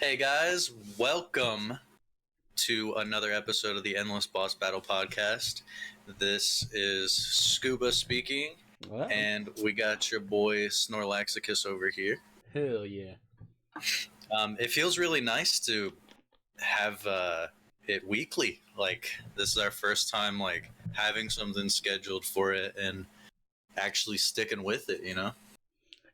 Hey guys, welcome to another episode of the Endless Boss Battle podcast. This is Scuba speaking, Wow. and we got your boy Snorlaxicus over here. Hell yeah. It feels really nice to have it weekly. Like, this is our first time having something scheduled for it and actually sticking with it, you know?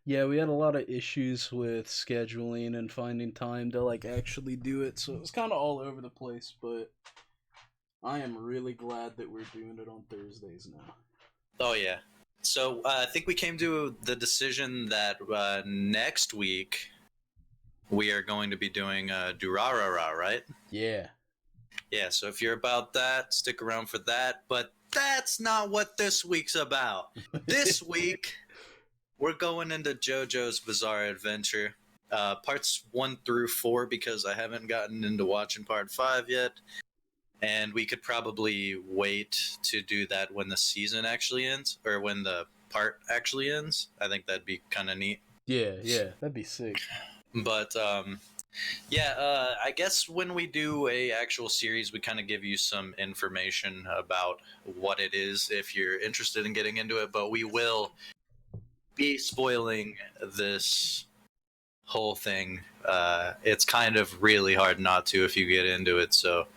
Yeah, we had a lot of issues with scheduling and finding time to actually do it, so it was kind of all over the place, but I am really glad that we're doing it on Thursdays now. Oh yeah. So I think we came to the decision that next week we are going to be doing Durarara, right? Yeah. Yeah. So if you're about that, stick around for that. But that's not what this week's about. This week we're going into JoJo's Biazrre Adventure, parts 1 through 4, because I haven't gotten into watching part 5 yet. And we could probably wait to do that when the season actually ends, or when the part actually ends. I think that'd be kind of neat. Yeah, that'd be sick. But I guess when we do a actual series, we kind of give you some information about what it is if you're interested in getting into it. But we will be spoiling this whole thing. It's kind of really hard not to if you get into it. So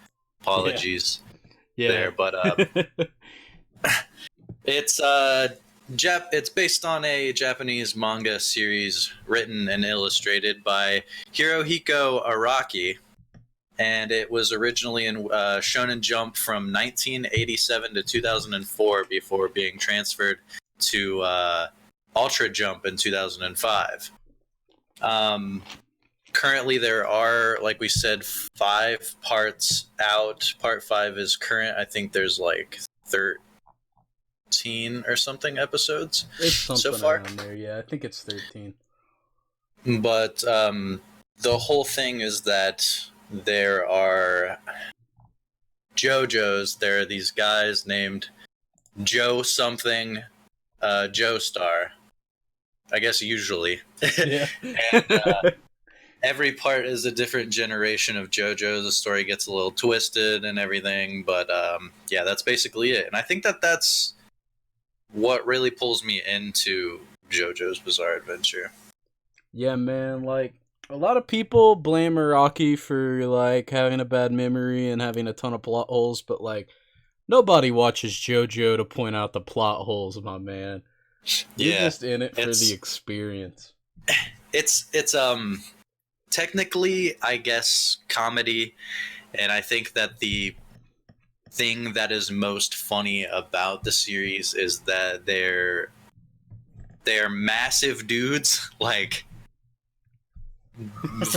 apologies. Yeah. There, but it's it's based on a Japanese manga series written and illustrated by Hirohiko Araki, and it was originally in Shonen Jump from 1987 to 2004 before being transferred to Ultra Jump in 2005. Currently, there are, like we said, 5 parts out. Part 5 is current. I think there's 13 or something episodes It's something so far. around there, yeah. I think it's 13. But the whole thing is that there are JoJo's. There are these guys named Joe something, Joestar. I guess usually. Yeah. And every part is a different generation of JoJo. The story gets a little twisted and everything, but yeah, that's basically it. And I think that that's what really pulls me into JoJo's Bizarre Adventure. Yeah, man, a lot of people blame Araki for having a bad memory and having a ton of plot holes, but nobody watches JoJo to point out the plot holes, my man. You're just in it for the experience. It's technically, I guess, comedy, and I think that the thing that is most funny about the series is that they're massive dudes, like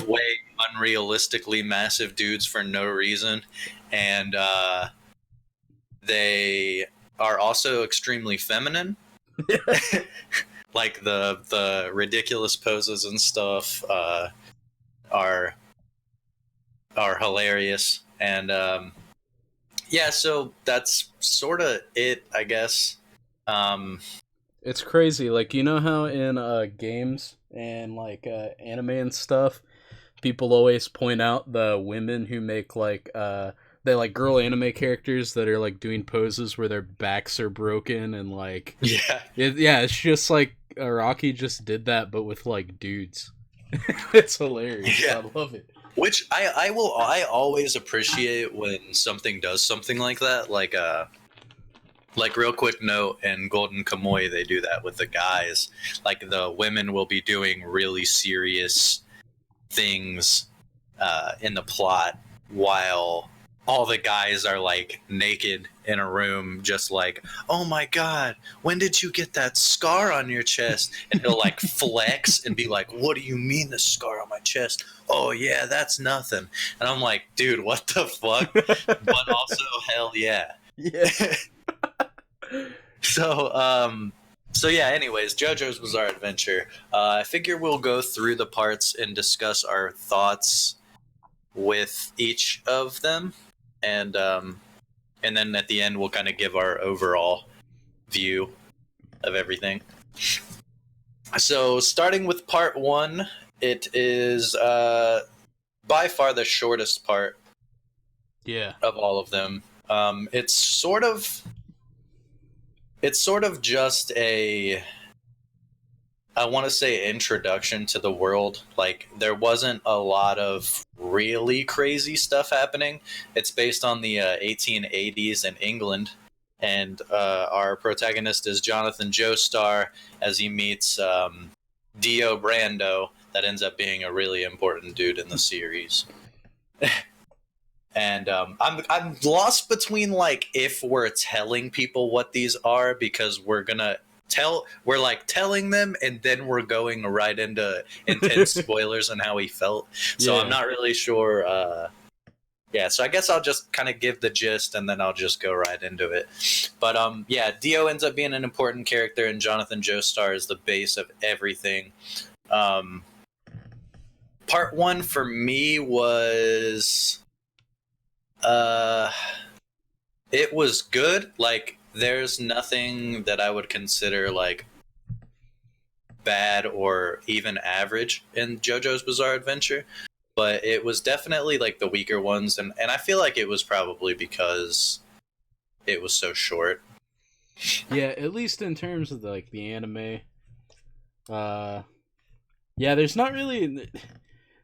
way unrealistically massive dudes for no reason, and they are also extremely feminine. Like the ridiculous poses and stuff are hilarious, and yeah, so that's sort of it, I guess. It's crazy, you know how in games and anime and stuff, people always point out the women who make they girl anime characters that are doing poses where their backs are broken and it's just Araki just did that but with redudes. It's hilarious. Yeah. I love it. Which I always appreciate when something does something like that. Like real quick note, in Golden Kamuy they do that with the guys. Like the women will be doing really serious things in the plot while all the guys are naked in a room, just oh my god, when did you get that scar on your chest? And he'll flex and be like, what do you mean the scar on my chest? Oh yeah, that's nothing. And I'm like, dude, what the fuck? But also, hell yeah. Yeah. So yeah, anyways, JoJo's Bizarre Adventure. I figure we'll go through the parts and discuss our thoughts with each of them, and then at the end we'll kind of give our overall view of everything. So starting with part 1, it is by far the shortest part Yeah. of all of them. It's sort of just a, I want to say, introduction to the world. Like, there wasn't a lot of really crazy stuff happening. It's based on the 1880s in England, and our protagonist is Jonathan Joestar as he meets Dio Brando. That ends up being a really important dude in the series. And I'm lost between, like, if we're telling people what these are because we're like telling them and then we're going right into intense spoilers on how he felt. So Yeah. I'm not really sure. Yeah, so I guess I'll just kind of give the gist and then I'll just go right into it. But yeah, Dio ends up being an important character, and Jonathan Joestar is the base of everything. Part one for me was it was good. Like, there's nothing that I would consider like bad or even average in JoJo's Bizarre Adventure, but it was definitely like the weaker ones, and I feel like it was probably because it was so short. Yeah, at least in terms of like the anime. Yeah, there's not really,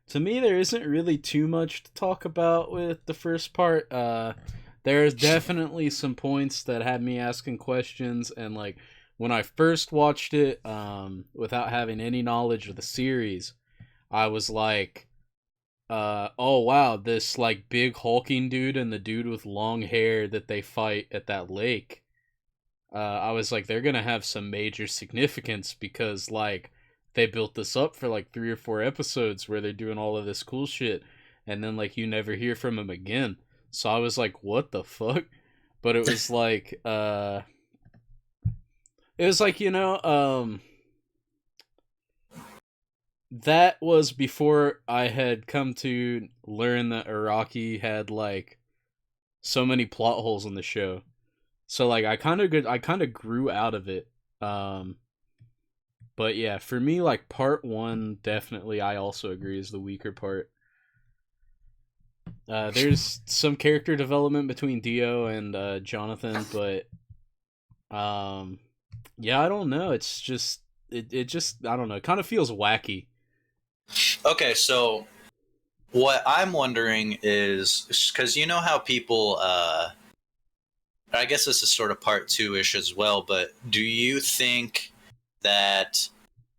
to me there isn't really too much to talk about with the first part. There's definitely some points that had me asking questions, and like when I first watched it, without having any knowledge of the series, I was like, oh wow, this like big hulking dude and the dude with long hair that they fight at that lake. I was like, they're gonna have some major significance because like they built this up for like 3 or 4 episodes where they're doing all of this cool shit, and then like you never hear from him again. So I was like, what the fuck? But it was like, that was before I had come to learn that Araki had like so many plot holes in the show. So like I kind of grew out of it. But yeah, for me, like part one, definitely, I also agree, is the weaker part. There's some character development between Dio and Jonathan, but yeah, I don't know. It's just it just, I don't know. It kind of feels wacky. Okay, so what I'm wondering is, because you know how people, I guess this is sort of part two-ish as well, but do you think that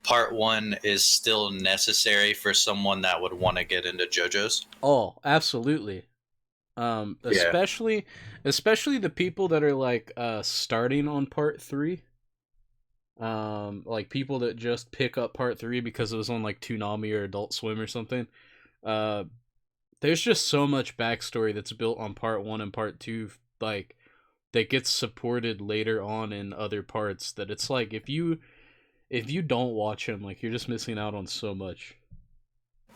part one is still necessary for someone that would want to get into JoJo's? Oh, absolutely. Yeah. Especially the people that are like starting on part three. Like people that just pick up part three because it was on like Toonami or Adult Swim or something. Uh, there's just so much backstory that's built on part one and part two, like that gets supported later on in other parts. That it's like if you don't watch them, like you're just missing out on so much.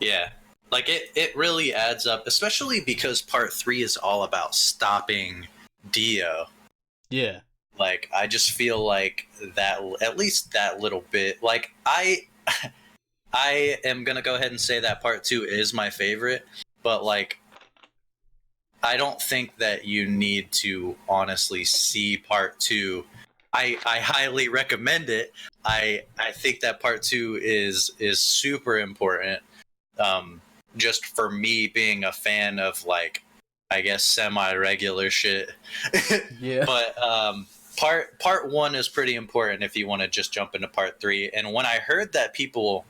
Yeah. Like, it really adds up, especially because part three is all about stopping Dio. Yeah. Like, I just feel like that, at least that little bit, like, I am gonna go ahead and say that part two is my favorite, but like, I don't think that you need to honestly see part two. I highly recommend it. I think that part two is super important. Just for me being a fan of, like, I guess semi-regular shit. Yeah. But part one is pretty important if you want to just jump into part three. And when I heard that people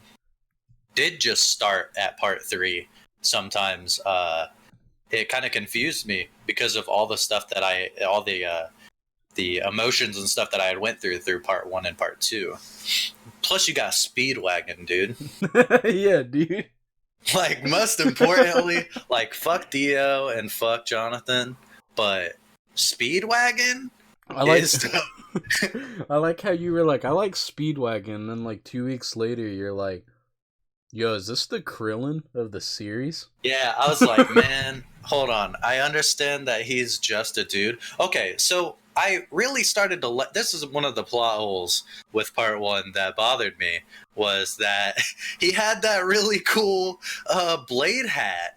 did just start at part three, sometimes it kind of confused me because of all the stuff that all the emotions and stuff that I had went through part one and part two. Plus, you got Speedwagon, dude. Yeah, dude. Like, most importantly, like, fuck Dio and fuck Jonathan, but Speedwagon I like is I like how you were like, I like Speedwagon, and then like 2 weeks later you're like, yo, is this the Krillin of the series? Yeah, I was like, man, hold on. I understand that he's just a dude. Okay, so I really started to this is one of the plot holes with part one that bothered me, was that he had that really cool blade hat.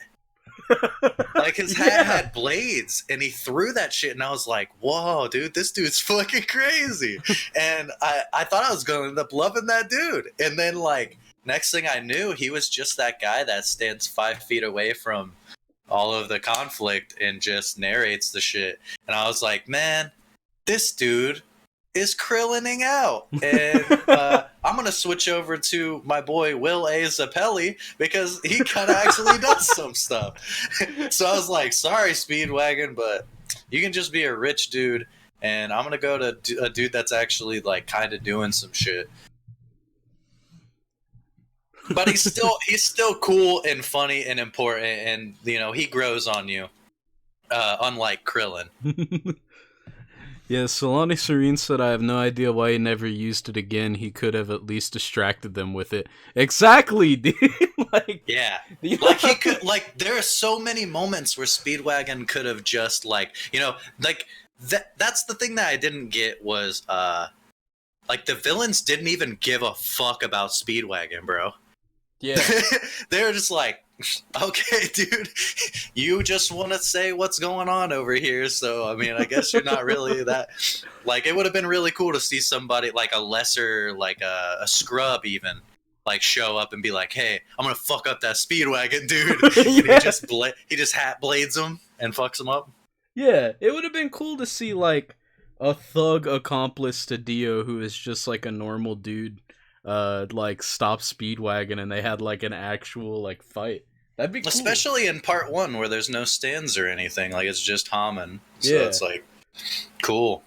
Like his hat had blades, and he threw that shit, and I was like, "Whoa, dude, this dude's fucking crazy." And I thought I was going to end up loving that dude, and then like next thing I knew, he was just that guy that stands 5 feet away from all of the conflict and just narrates the shit. And I was like, man, this dude is krillining out. And I'm going to switch over to my boy Will A. Zappelli because he kind of actually does some stuff. So I was like, sorry, Speedwagon, but you can just be a rich dude. And I'm going to go to a dude that's actually like kind of doing some shit. But he's still cool and funny and important, and you know he grows on you, unlike Krillin. Yeah, Solani Serene said, "I have no idea why he never used it again. He could have at least distracted them with it." Exactly, dude. Like, yeah, like he could. Like there are so many moments where Speedwagon could have just like like That's the thing that I didn't get was like the villains didn't even give a fuck about Speedwagon, bro. Yeah. They're just like, okay, dude, you just want to say what's going on over here. So, I mean, I guess you're not really that. Like, it would have been really cool to see somebody like a lesser, like a scrub even, like show up and be like, hey, I'm going to fuck up that Speedwagon, dude. Yeah. And he just hat blades him and fucks him up. Yeah, it would have been cool to see, like, a thug accomplice to Dio who is just, like, a normal dude. Like stop Speedwagon and they had like an actual like fight. That'd be cool. Especially in part 1 where there's no stands or anything. Like it's just Hammond. So it's like cool.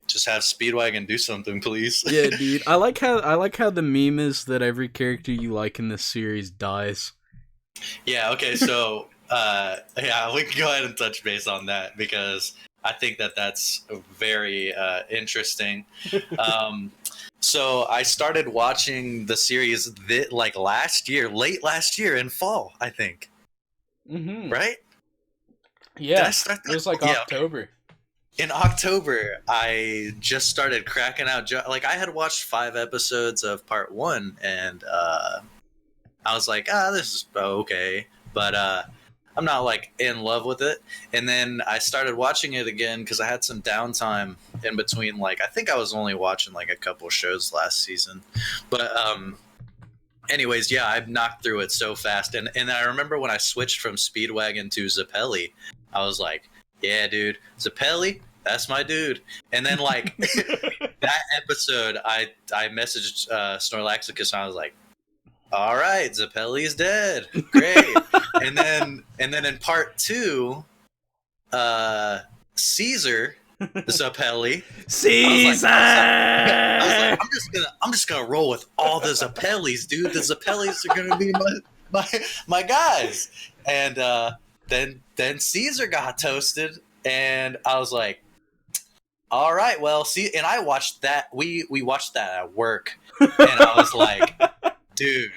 Just have Speedwagon do something, please. Yeah, dude. I like how the meme is that every character you like in this series dies. Yeah, okay, so yeah, we can go ahead and touch base on that because I think that's very interesting. So I started watching the series like late last year in fall, I think. Mm-hmm. Right? Yeah, it was like October. Okay. In October, I just started cracking out. Like I had watched 5 episodes of part 1, and I was like, this is okay, but I'm not like in love with it. And then I started watching it again because I had some downtime in between. Like I think I was only watching like a couple shows last season, but anyways, yeah, I knocked through it so fast. And I remember when I switched from Speedwagon to Zappelli, I was like, yeah, dude, Zappelli, that's my dude. And then like that episode, I messaged Snorlaxicus and I was like, all right, Zappelli's dead. Great. and then in part 2, Caesar Zappelli. Caesar. I was like, I'm just gonna roll with all the Zappellis, dude. The Zappellis are gonna be my guys. And then Caesar got toasted, and I was like, all right, well, see, and I watched that. We watched that at work, and I was like, dude,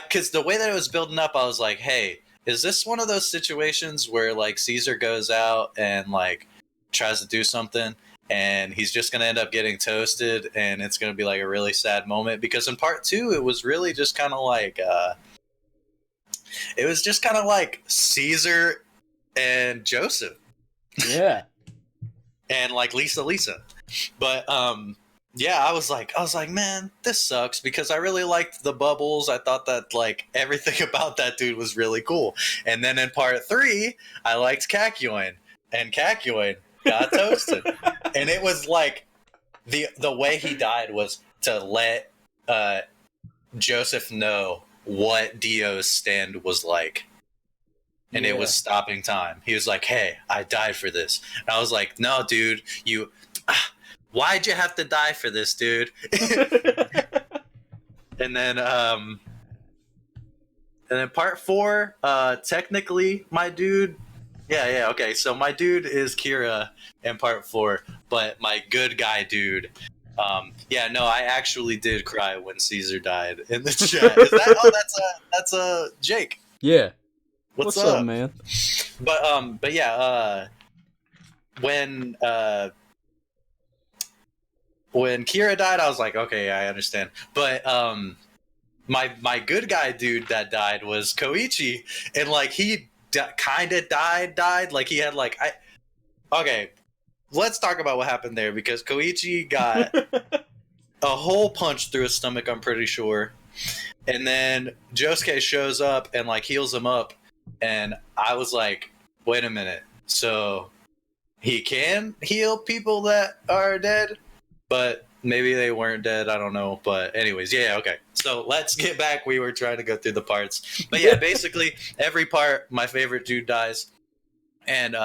because the way that it was building up, I was like, hey, is this one of those situations where like Caesar goes out and like tries to do something and he's just going to end up getting toasted and it's going to be like a really sad moment? Because in part 2, it was really just kind of like, Caesar and Joseph. Yeah. And like Lisa. But, yeah, I was like, man, this sucks because I really liked the bubbles. I thought that like everything about that dude was really cool. And then in part 3, I liked Kakyoin, and Kakyoin got toasted. And it was like the way he died was to let Joseph know what Dio's stand was like. And it was stopping time. He was like, hey, I died for this. And I was like, no, dude, why'd you have to die for this, dude? And then part 4, technically my dude, okay, so my dude is Kira in part 4, but my good guy dude, I actually did cry when Caesar died in the chat. Is that, that's Jake. Yeah. What's up, man? But yeah, when Kira died, I was like, okay, I understand. But my good guy dude that died was Koichi, and like he kind of died. Like he had like okay. Let's talk about what happened there because Koichi got a hole punched through his stomach. I'm pretty sure, and then Josuke shows up and like heals him up, and I was like, wait a minute, so he can heal people that are dead, but maybe they weren't dead. I don't know. But anyways, yeah, okay. So let's get back. We were trying to go through the parts. But yeah, basically every part, my favorite dude dies. And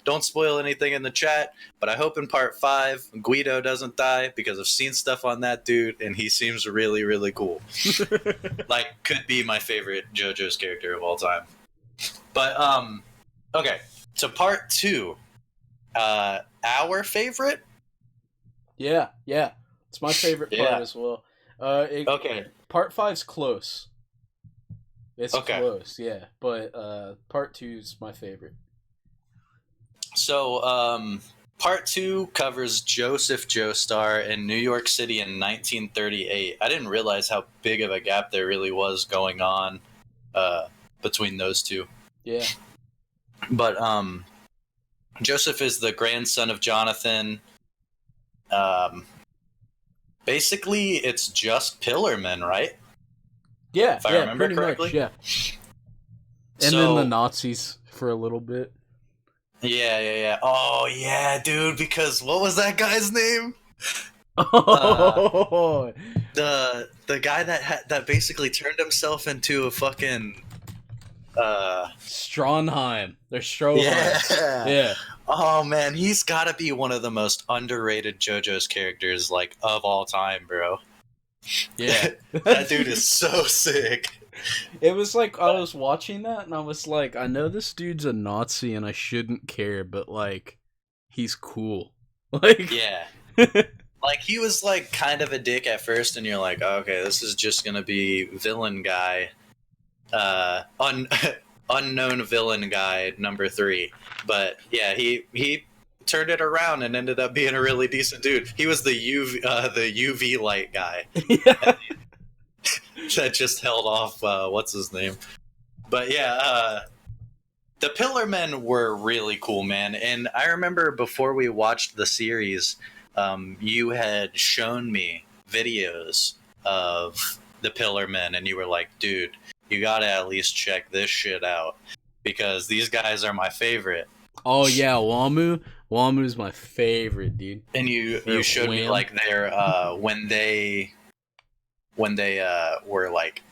don't spoil anything in the chat, but I hope in part 5, Guido doesn't die because I've seen stuff on that dude and he seems really, really cool. Like, could be my favorite JoJo's character of all time. But, okay. So part 2. Our favorite? Yeah. It's my favorite part as well. Okay. Part 5's close. It's okay. close, yeah. But part 2's my favorite. So, part 2 covers Joseph Joestar in New York City in 1938. I didn't realize how big of a gap there really was going on between those two. Yeah. But Joseph is the grandson of Jonathan. Basically, it's just Pillarmen, right? Yeah, if I remember pretty correctly. much, yeah. And then the Nazis for a little bit. Yeah. Oh, yeah, dude, because what was that guy's name? Oh! The guy that basically turned himself into a fucking... Stronheim. They're Stroheim. Yeah. Oh, man, he's gotta be one of the most underrated JoJo's characters, like, of all time, bro. Yeah. That dude is so sick. It was like, I was watching that, and I was like, I know this dude's a Nazi, and I shouldn't care, but, like, he's cool. Like... Yeah. Like, he was, like, kind of a dick at first, and you're like, oh, okay, this is just gonna be villain guy. Unknown villain guy number 3. But, yeah, he turned it around and ended up being a really decent dude. He was the UV light guy. Yeah. That just held off, what's his name? But yeah, the Pillarmen were really cool, man. And I remember before we watched the series, you had shown me videos of the Pillarmen, and you were like, dude, you gotta at least check this shit out, because these guys are my favorite. Oh, yeah, Wamu? Wamu's my favorite, dude. And you showed me, like, their, when they were like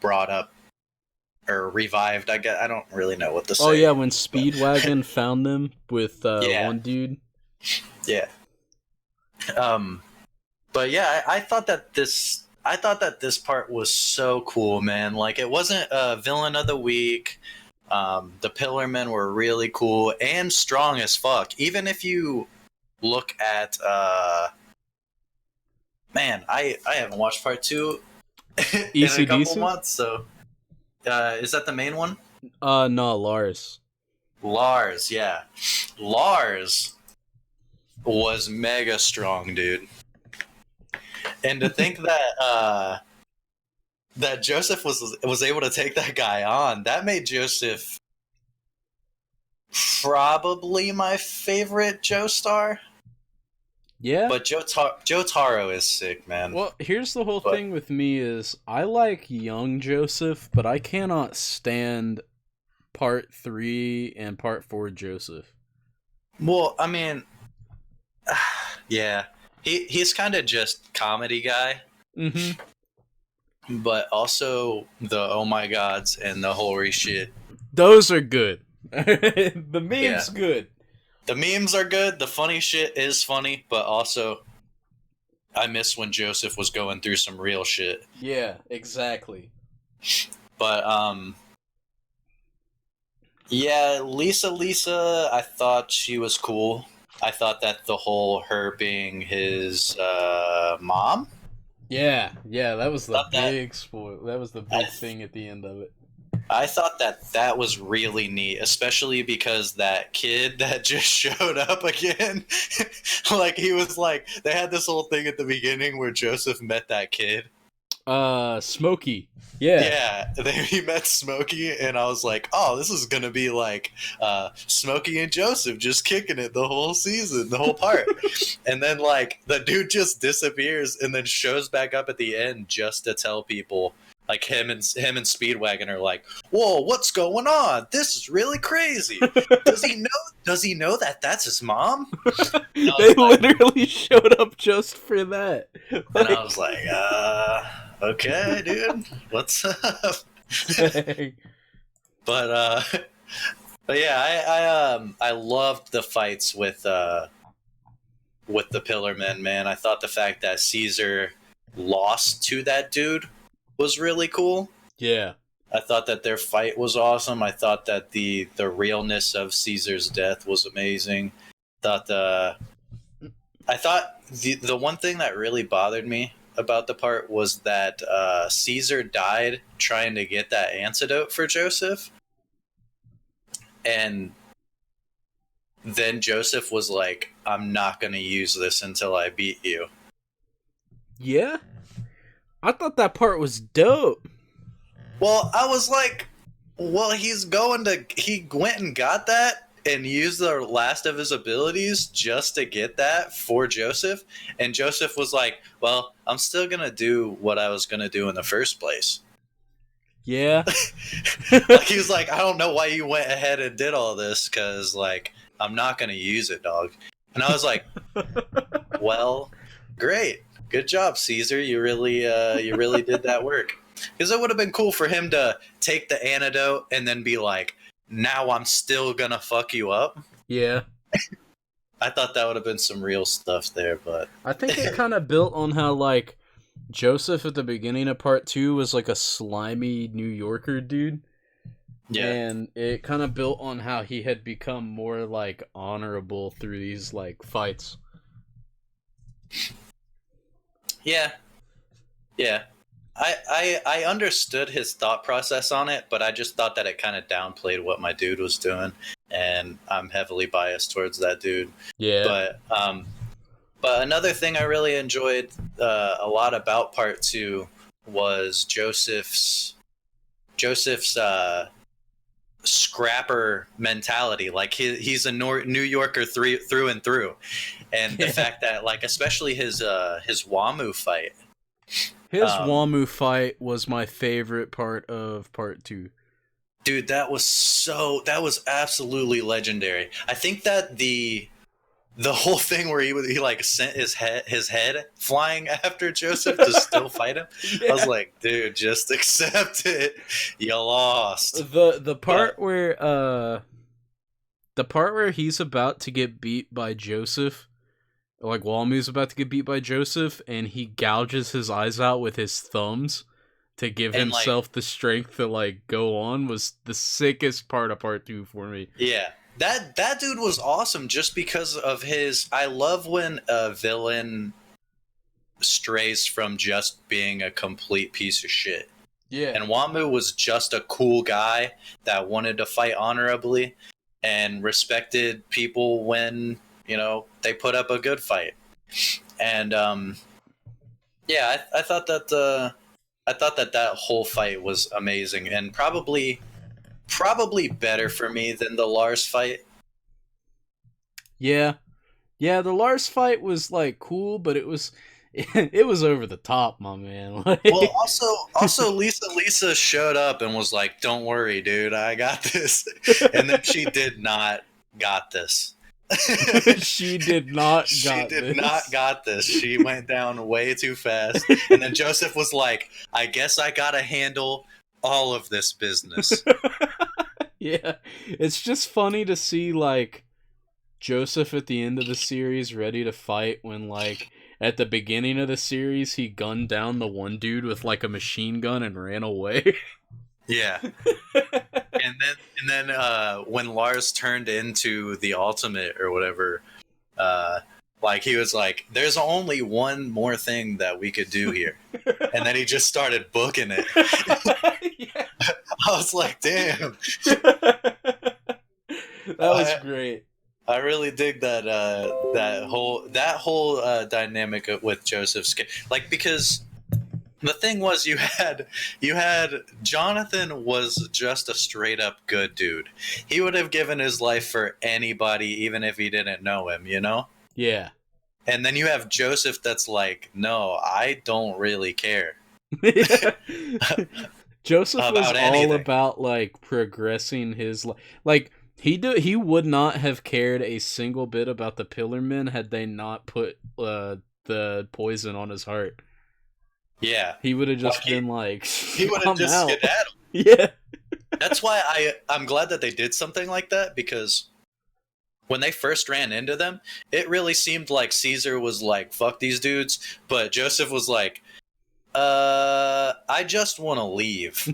brought up or revived, I guess. I don't really know what to say. Oh yeah, when Speedwagon found them with one dude. Yeah. But yeah, I thought that this part was so cool, man. Like, it wasn't a villain of the week. The Pillarmen were really cool and strong as fuck. Even if you look at man, I haven't watched part 2 in a couple months, so... is that the main one? No, Lars. Lars, yeah. Lars was mega strong, dude. And to think that that Joseph was able to take that guy on, that made Joseph probably my favorite Joestar. Yeah. But Jotaro is sick, man. Well, here's the whole thing with me is I like young Joseph, but I cannot stand part 3 and part 4 Joseph. Well, I mean, yeah. He's kind of just comedy guy. Mm-hmm. But also the oh my gods and the holy shit. Those are good. The meme's good. The memes are good. The funny shit is funny, but also I miss when Joseph was going through some real shit. Yeah, exactly. But yeah, Lisa, I thought she was cool. I thought that the whole her being his mom. Yeah, that was the big spoil. That was the big thing at the end of it. I thought that was really neat, especially because that kid that just showed up again, like, he was like, they had this whole thing at the beginning where Joseph met that kid. Smokey. Yeah. Yeah, then he met Smokey, and I was like, oh, this is gonna be like Smokey and Joseph just kicking it the whole season, the whole part. And then like the dude just disappears and then shows back up at the end just to tell people, like him and Speedwagon are like, whoa, what's going on? This is really crazy. Does he know that that's his mom? They literally showed up just for that. And I was like, okay, dude, what's up? But yeah, I loved the fights with the Pillar Men, man. I thought the fact that Caesar lost to that dude was really cool. Yeah. I thought that their fight was awesome. I thought that the realness of Caesar's death was amazing. I thought the one thing that really bothered me about the part was that Caesar died trying to get that antidote for Joseph. And then Joseph was like, I'm not going to use this until I beat you. Yeah? I thought that part was dope. Well, I was like, well, he went and got that and used the last of his abilities just to get that for Joseph. And Joseph was like, well, I'm still going to do what I was going to do in the first place. Yeah. Like, he was like, I don't know why you went ahead and did all this, because, like, I'm not going to use it, dog. And I was like, well, great. Good job, Caesar. You really did that work. Because it would have been cool for him to take the antidote and then be like, now I'm still going to fuck you up. Yeah. I thought that would have been some real stuff there, but... I think it kind of built on how, like, Joseph at the beginning of part 2 was like a slimy New Yorker dude. Yeah. And it kind of built on how he had become more like honorable through these like fights. Yeah. Yeah. I understood his thought process on it, but I just thought that it kind of downplayed what my dude was doing, and I'm heavily biased towards that dude. Yeah. But another thing I really enjoyed a lot about part 2 was Joseph's scrapper mentality. Like he's a New Yorker through and through, and the fact that, like, especially his Wamu fight. His Wamu fight was my favorite part of part 2. Dude, that was absolutely legendary. I think that the whole thing where he like sent his head flying after Joseph to still fight him. Yeah. I was like, dude, just accept it. You lost. The part where he's about to get beat by Joseph, like Walmu's about to get beat by Joseph, and he gouges his eyes out with his thumbs to give himself the strength to like go on, was the sickest part of part 2 for me. Yeah. That dude was awesome just because of his... I love when a villain strays from just being a complete piece of shit. Yeah. And Wamu was just a cool guy that wanted to fight honorably and respected people when, you know, they put up a good fight. And yeah, I thought that that whole fight was amazing, and probably better for me than the Lars fight. Yeah, the Lars fight was like cool, but it was over the top, my man. Like... Well, also Lisa showed up and was like, "Don't worry, dude, I got this," and then she did not got this. She did not got this. She went down way too fast, and then Joseph was like, "I guess I gotta handle all of this business." Yeah, it's just funny to see like Joseph at the end of the series ready to fight when, like, at the beginning of the series he gunned down the one dude with like a machine gun and ran away. Yeah. and then when Lars turned into the ultimate or whatever, like he was like, there's only one more thing that we could do here. And then he just started booking it. Yeah. I was like, damn. That was great. I really dig that whole dynamic with Joseph's, like, because The thing was, you had Jonathan was just a straight up good dude. He would have given his life for anybody, even if he didn't know him, you know? Yeah. And then you have Joseph that's like, no, I don't really care Joseph was about all anything. about like progressing his like he would not have cared a single bit about the Pillarmen had they not put the poison on his heart. Yeah. He would have just Like been like, he would have I'm just out. skedaddled. Yeah. That's why I'm glad that they did something like that, because when they first ran into them, it really seemed like Caesar was like, fuck these dudes, but Joseph was like, I just want to leave.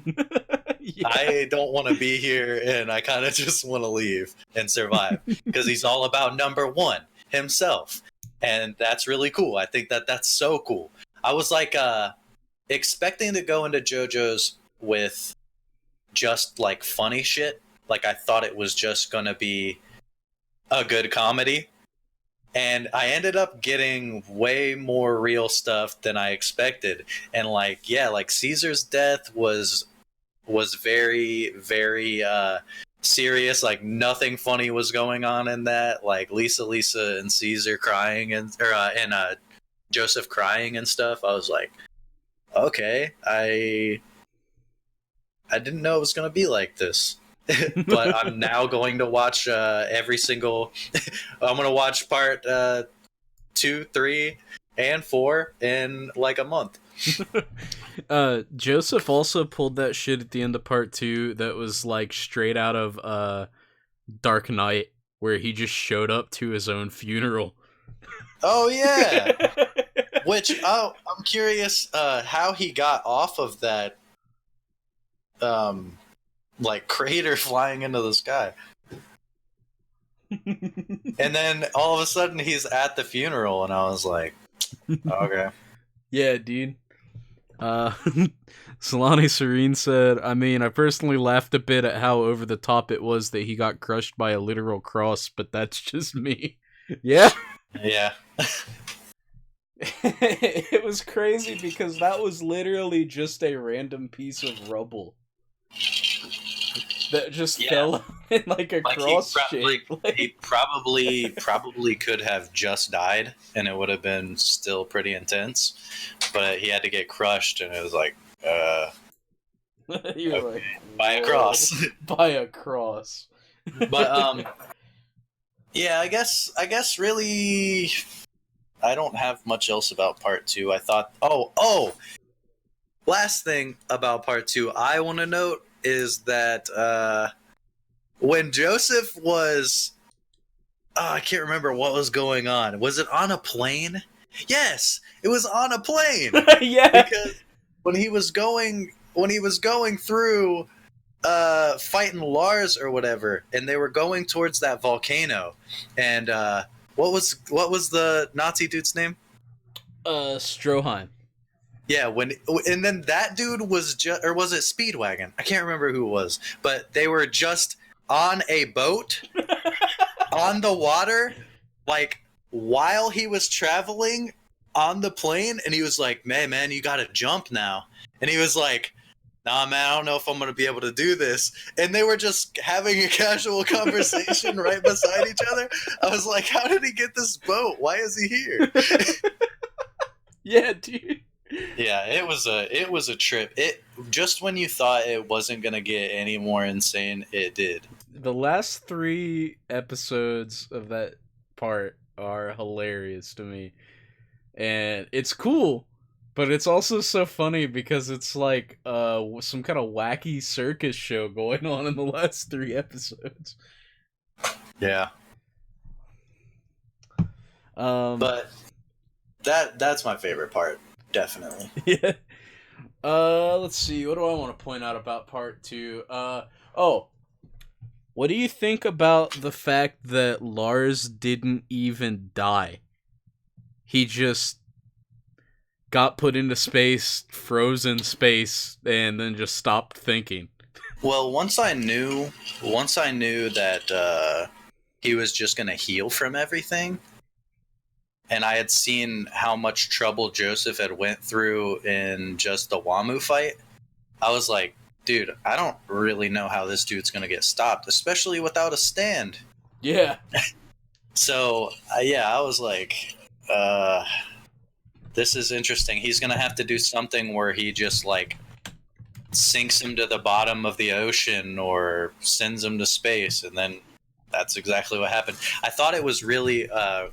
Yeah. I don't want to be here, and I kind of just want to leave and survive, because he's all about number one, himself. And that's really cool. I think that that's so cool. I was like expecting to go into JoJo's with just like funny shit. Like I thought it was just going to be a good comedy. And I ended up getting way more real stuff than I expected. And like, yeah, like Caesar's death was very, very serious. Like nothing funny was going on in that. Like Lisa and Caesar crying and Joseph crying and stuff. I was like, okay, I didn't know it was gonna be like this. But I'm now going to watch every single. I'm gonna watch part 2, 3, and 4 in like a month. Joseph also pulled that shit at the end of part 2 that was like straight out of Dark Knight, where he just showed up to his own funeral. Oh yeah. Which I'm curious how he got off of that like crater flying into the sky. And then all of a sudden he's at the funeral, and I was like, okay. Yeah, dude. Solani Serene said, I mean, I personally laughed a bit at how over the top it was that he got crushed by a literal cross, but that's just me. Yeah. Yeah. It was crazy because that was literally just a random piece of rubble that just fell in like a cross shape. He probably could have just died, and it would have been still pretty intense. But he had to get crushed, and it was like, You're okay, like, by a cross. By a cross. But yeah, I guess really, I don't have much else about part 2. I thought, last thing about part 2 I want to note is that when Joseph was, I can't remember what was going on. Was it on a plane? Yes, it was on a plane. Yeah. Because when he was going through fighting Lars or whatever, and they were going towards that volcano, and what was the Nazi dude's name? Stroheim. Yeah, and then that dude was just, or was it Speedwagon? I can't remember who it was, but they were just on a boat on the water, like while he was traveling on the plane, and he was like, man, you gotta jump now. And he was like, nah, man, I don't know if I'm gonna be able to do this. And they were just having a casual conversation right beside each other. I was like, how did he get this boat? Why is he here? Yeah, dude. Yeah, it was a trip. It just when you thought it wasn't gonna get any more insane, it did. The last 3 episodes of that part are hilarious to me, and it's cool, but it's also so funny because it's like some kind of wacky circus show going on in the last 3 episodes. Yeah. But that's my favorite part. Definitely. Yeah. Let's see. What do I want to point out about part 2? What do you think about the fact that Lars didn't even die? He just got put into space, frozen space, and then just stopped thinking. Well, once I knew that he was just gonna heal from everything, and I had seen how much trouble Joseph had went through in just the Wamu fight, I was like, dude, I don't really know how this dude's going to get stopped, especially without a stand. Yeah. So, yeah, I was like, this is interesting. He's going to have to do something where he just, like, sinks him to the bottom of the ocean or sends him to space, and then that's exactly what happened. I thought it was really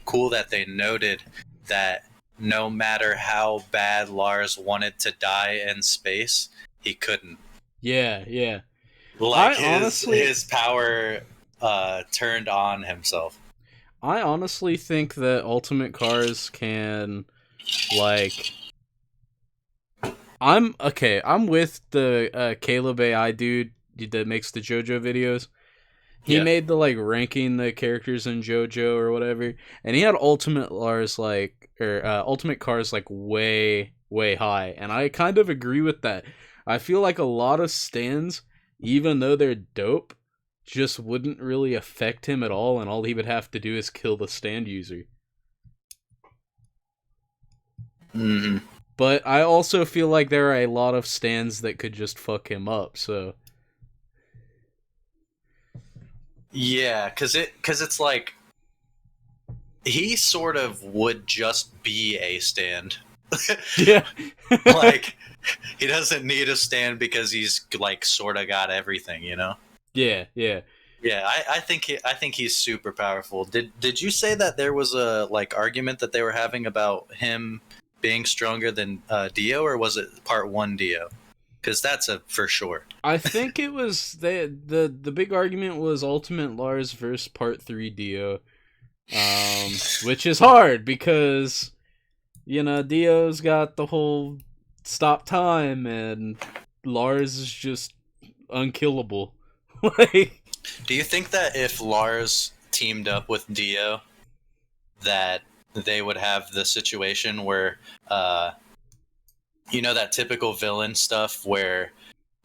cool that they noted that no matter how bad Lars wanted to die in space, he couldn't. Yeah, yeah. Like his power turned on himself. I honestly think that Ultimate Cars can, like, I'm with the Caleb AI dude that makes the JoJo videos. He made the, like, ranking the characters in JoJo or whatever, and he had Ultimate Lars, like, or Ultimate Cars, like, way, way high, and I kind of agree with that. I feel like a lot of stands, even though they're dope, just wouldn't really affect him at all, and all he would have to do is kill the stand user. Mm-hmm. But I also feel like there are a lot of stands that could just fuck him up, so... Yeah, because it's like, he sort of would just be a stand. Yeah. Like, he doesn't need a stand because he's, like, sort of got everything, you know? Yeah, yeah. Yeah, I think he's super powerful. Did you say that there was a, like, argument that they were having about him being stronger than Dio, or was it part 1 Dio? Because that's a for sure. I think it was the big argument was Ultimate Lars versus Part 3 Dio, which is hard because, you know, Dio's got the whole stop time and Lars is just unkillable. Like, do you think that if Lars teamed up with Dio, that they would have the situation where, you know, that typical villain stuff where,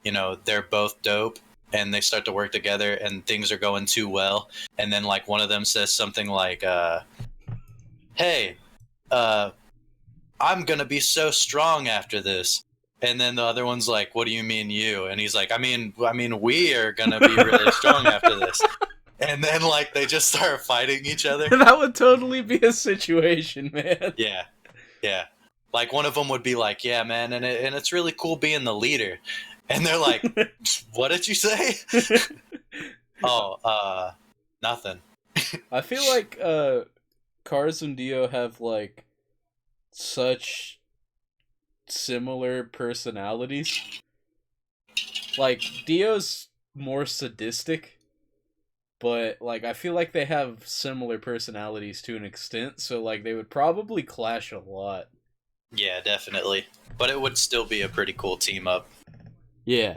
you know, they're both dope and they start to work together and things are going too well, and then, like, one of them says something like, hey, I'm gonna be so strong after this, and then the other one's like, what do you mean you? And he's like, I mean we are gonna be really strong after this. And then, like, they just start fighting each other. that would totally be a situation, man. Yeah, yeah. Like, one of them would be like, yeah, man, and it's really cool being the leader. And they're like, what did you say? Oh, nothing. I feel like Cars and Dio have, like, such similar personalities. Like, Dio's more sadistic, but, like, I feel like they have similar personalities to an extent, so, like, they would probably clash a lot. Yeah, definitely. But it would still be a pretty cool team up. Yeah.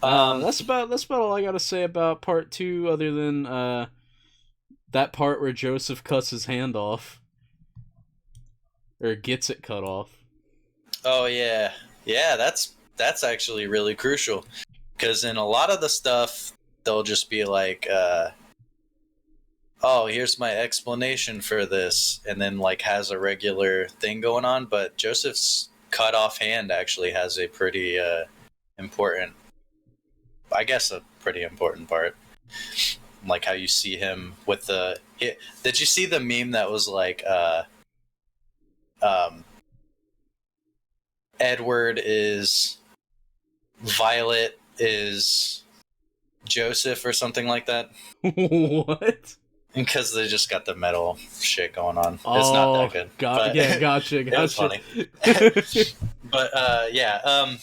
That's about all I gotta say about part 2, other than that part where Joseph cuts his hand off. Or gets it cut off. Oh yeah. Yeah, that's actually really crucial. Because in a lot of the stuff, they'll just be like, oh, here's my explanation for this, and then, like, has a regular thing going on. But Joseph's cut off hand actually has a pretty important, I guess, a pretty important part. Like how you see him with the... Did you see the meme that was like, Edward is Violet is Joseph or something like that? What? Because they just got the metal shit going on. It's not that good. Gotcha. It was funny. But yeah,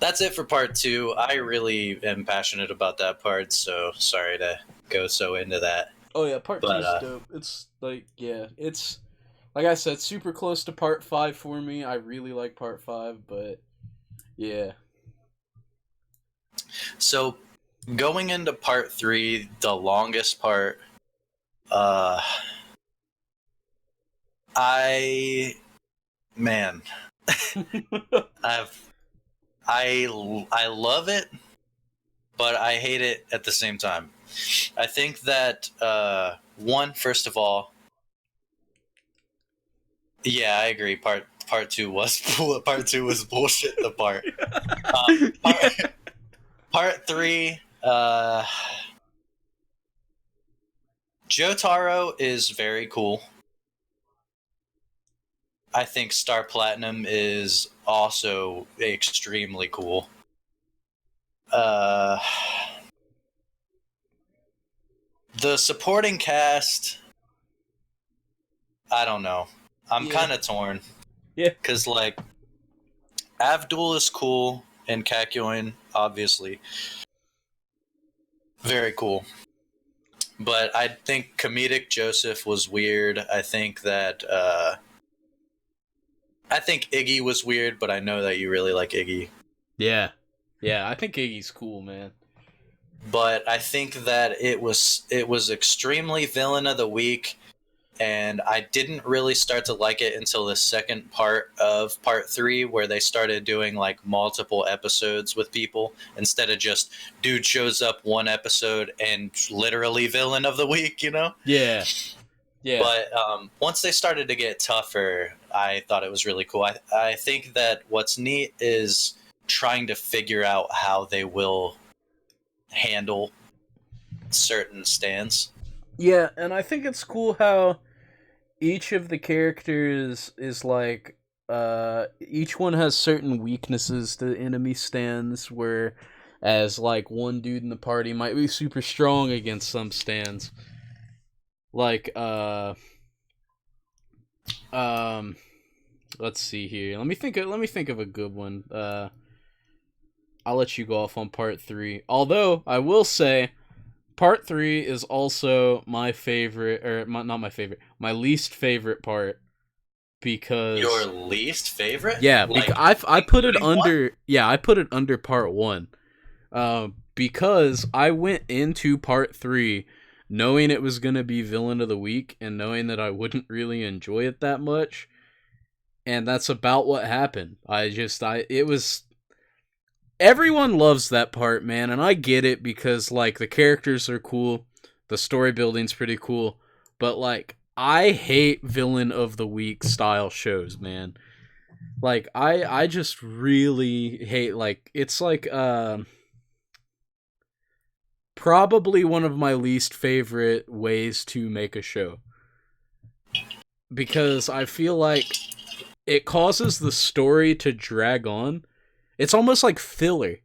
that's it for part 2. I really am passionate about that part, so sorry to go so into that. Oh yeah, part 2 is dope. It's like, yeah, it's, like I said, super close to part 5 for me. I really like part 5, but yeah. So going into part 3, the longest part, I love it, but I hate it at the same time. I think that, first of all, Yeah, I agree. Part two was part two was bullshit. The part. Yeah. Part three. Jotaro is very cool. I think Star Platinum is also extremely cool. The supporting cast, I don't know. I'm kind of torn. Yeah. Because, like, Abdul is cool, and Kakyoin, obviously. Very cool. But I think Comedic Joseph was weird. I think that, I think Iggy was weird, but I know that you really like Iggy. Yeah. Yeah, I think Iggy's cool, man. But I think that it was extremely villain of the week, and I didn't really start to like it until the second part of part 3, where they started doing like multiple episodes with people instead of just dude shows up one episode and literally villain of the week, you know? Yeah. Yeah. But once they started to get tougher, I thought it was really cool. I think that what's neat is trying to figure out how they will handle certain stands. Yeah, and I think it's cool how each of the characters is like each one has certain weaknesses to enemy stands, where as like one dude in the party might be super strong against some stands. Like let's see here. Let me think of a good one. I'll let you go off on part 3. Although I will say part 3 is also my favorite, not my favorite, my least favorite part, because Your least favorite? yeah, like, I put it under one? yeah, I put it under part 1, because I went into part 3 knowing it was gonna be villain of the week and knowing that I wouldn't really enjoy it that much, and that's about what happened. It was. Everyone loves that part, man, and I get it because, like, the characters are cool, the story building's pretty cool, but, like, I hate villain of the week style shows, man. Like, I just really hate, like, it's like, probably one of my least favorite ways to make a show. Because I feel like it causes the story to drag on. It's almost like filler,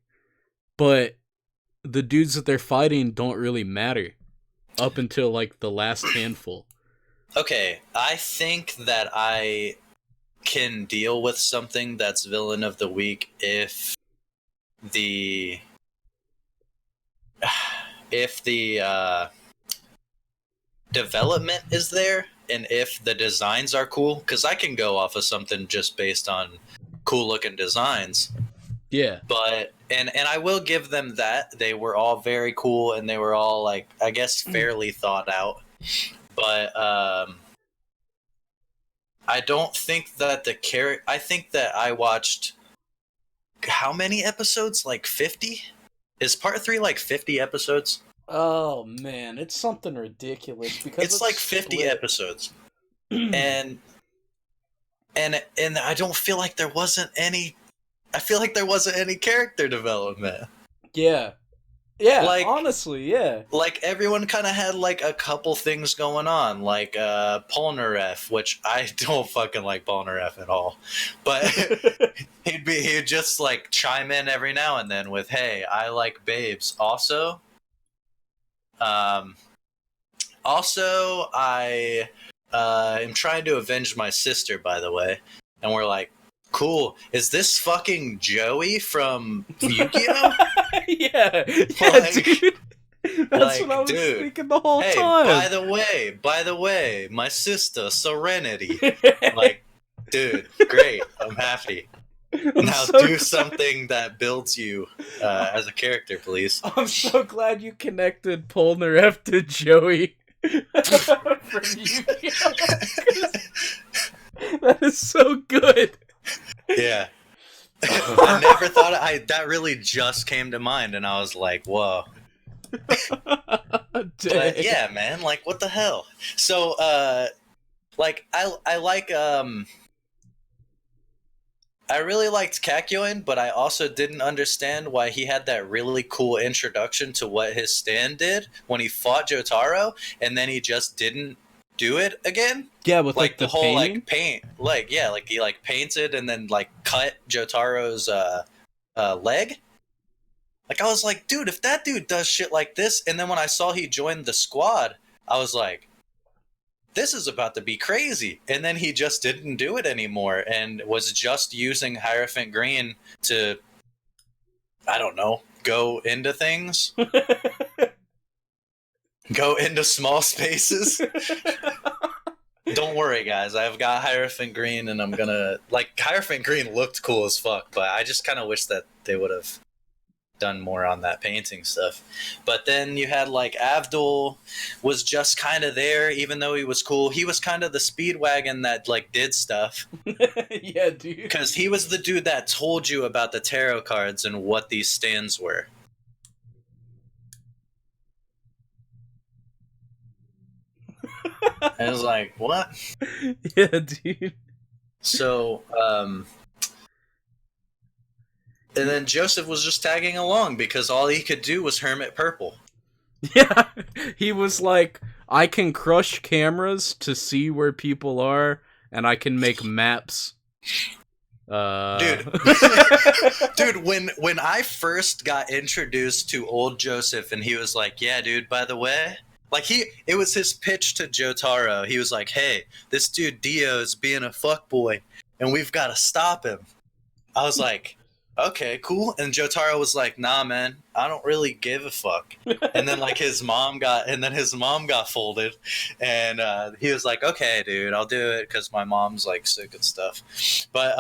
but the dudes that they're fighting don't really matter up until like the last handful. Okay, I think that I can deal with something that's villain of the week if the development is there and if the designs are cool, because I can go off of something just based on cool looking designs. Yeah. But and I will give them that they were all very cool and they were all, like, I guess fairly thought out. But I don't think that I think that I watched how many episodes? Like 50? Is part 3 like 50 episodes? Oh man, it's something ridiculous because It's like 50 episodes. and I don't feel like there wasn't any. I feel like there wasn't any character development. Yeah. Yeah, Like, honestly, yeah. like everyone kind of had like a couple things going on, like Polnareff, which I don't fucking like Polnareff at all, but he'd just like chime in every now and then with, "Hey, I like babes." Also, I am trying to avenge my sister, by the way, and we're like, cool. Is this fucking Joey from Yu-Gi-Oh? Yeah, Like, dude. That's like, what I was dude, thinking the whole hey, time. by the way, my sister Serenity. Like, dude, great. I'm happy. Now do something that builds you as a character, please. I'm so glad you connected Polnareff to Joey from Yu-Gi-Oh! That is so good. Yeah. I never thought that really just came to mind, and I was like, whoa. But yeah, man, like, what the hell? So like I like I really liked Kakyoin, but I also didn't understand why he had that really cool introduction to what his stand did when he fought Jotaro, and then he just didn't do it again. Yeah, with Like like the the whole painting. like paint, like yeah, like he like painted and then like cut Jotaro's leg. Like I was like, dude, if that dude does shit like this, and then when I saw he joined the squad, I was like, this is about to be crazy. And then he just didn't do it anymore and was just using Hierophant Green to, I don't know, go into things, go into small spaces. Don't worry, guys. I've got Hierophant Green, and I'm gonna like Hierophant Green looked cool as fuck, but I just kind of wish that they would have done more on that painting stuff. But then you had like Avdol was just kind of there, even though he was cool. He was kind of the speedwagon that like did stuff Yeah, dude. because he was the dude that told you about the tarot cards and what these stands were. And I was like, what? Yeah, dude. So, and then Joseph was just tagging along because all he could do was Hermit Purple. Yeah, he was like, I can crush cameras to see where people are, and I can make maps. Dude, dude, when I first got introduced to old Joseph, and he was like, "Yeah, dude, by the way." Like it was his pitch to Jotaro. He was like, "Hey, this dude Dio's being a fuckboy, and we've got to stop him." I was like, "Okay, cool." And Jotaro was like, "Nah, man, I don't really give a fuck." And then like his mom got folded, and he was like, "Okay, dude, I'll do it because my mom's like sick and stuff." But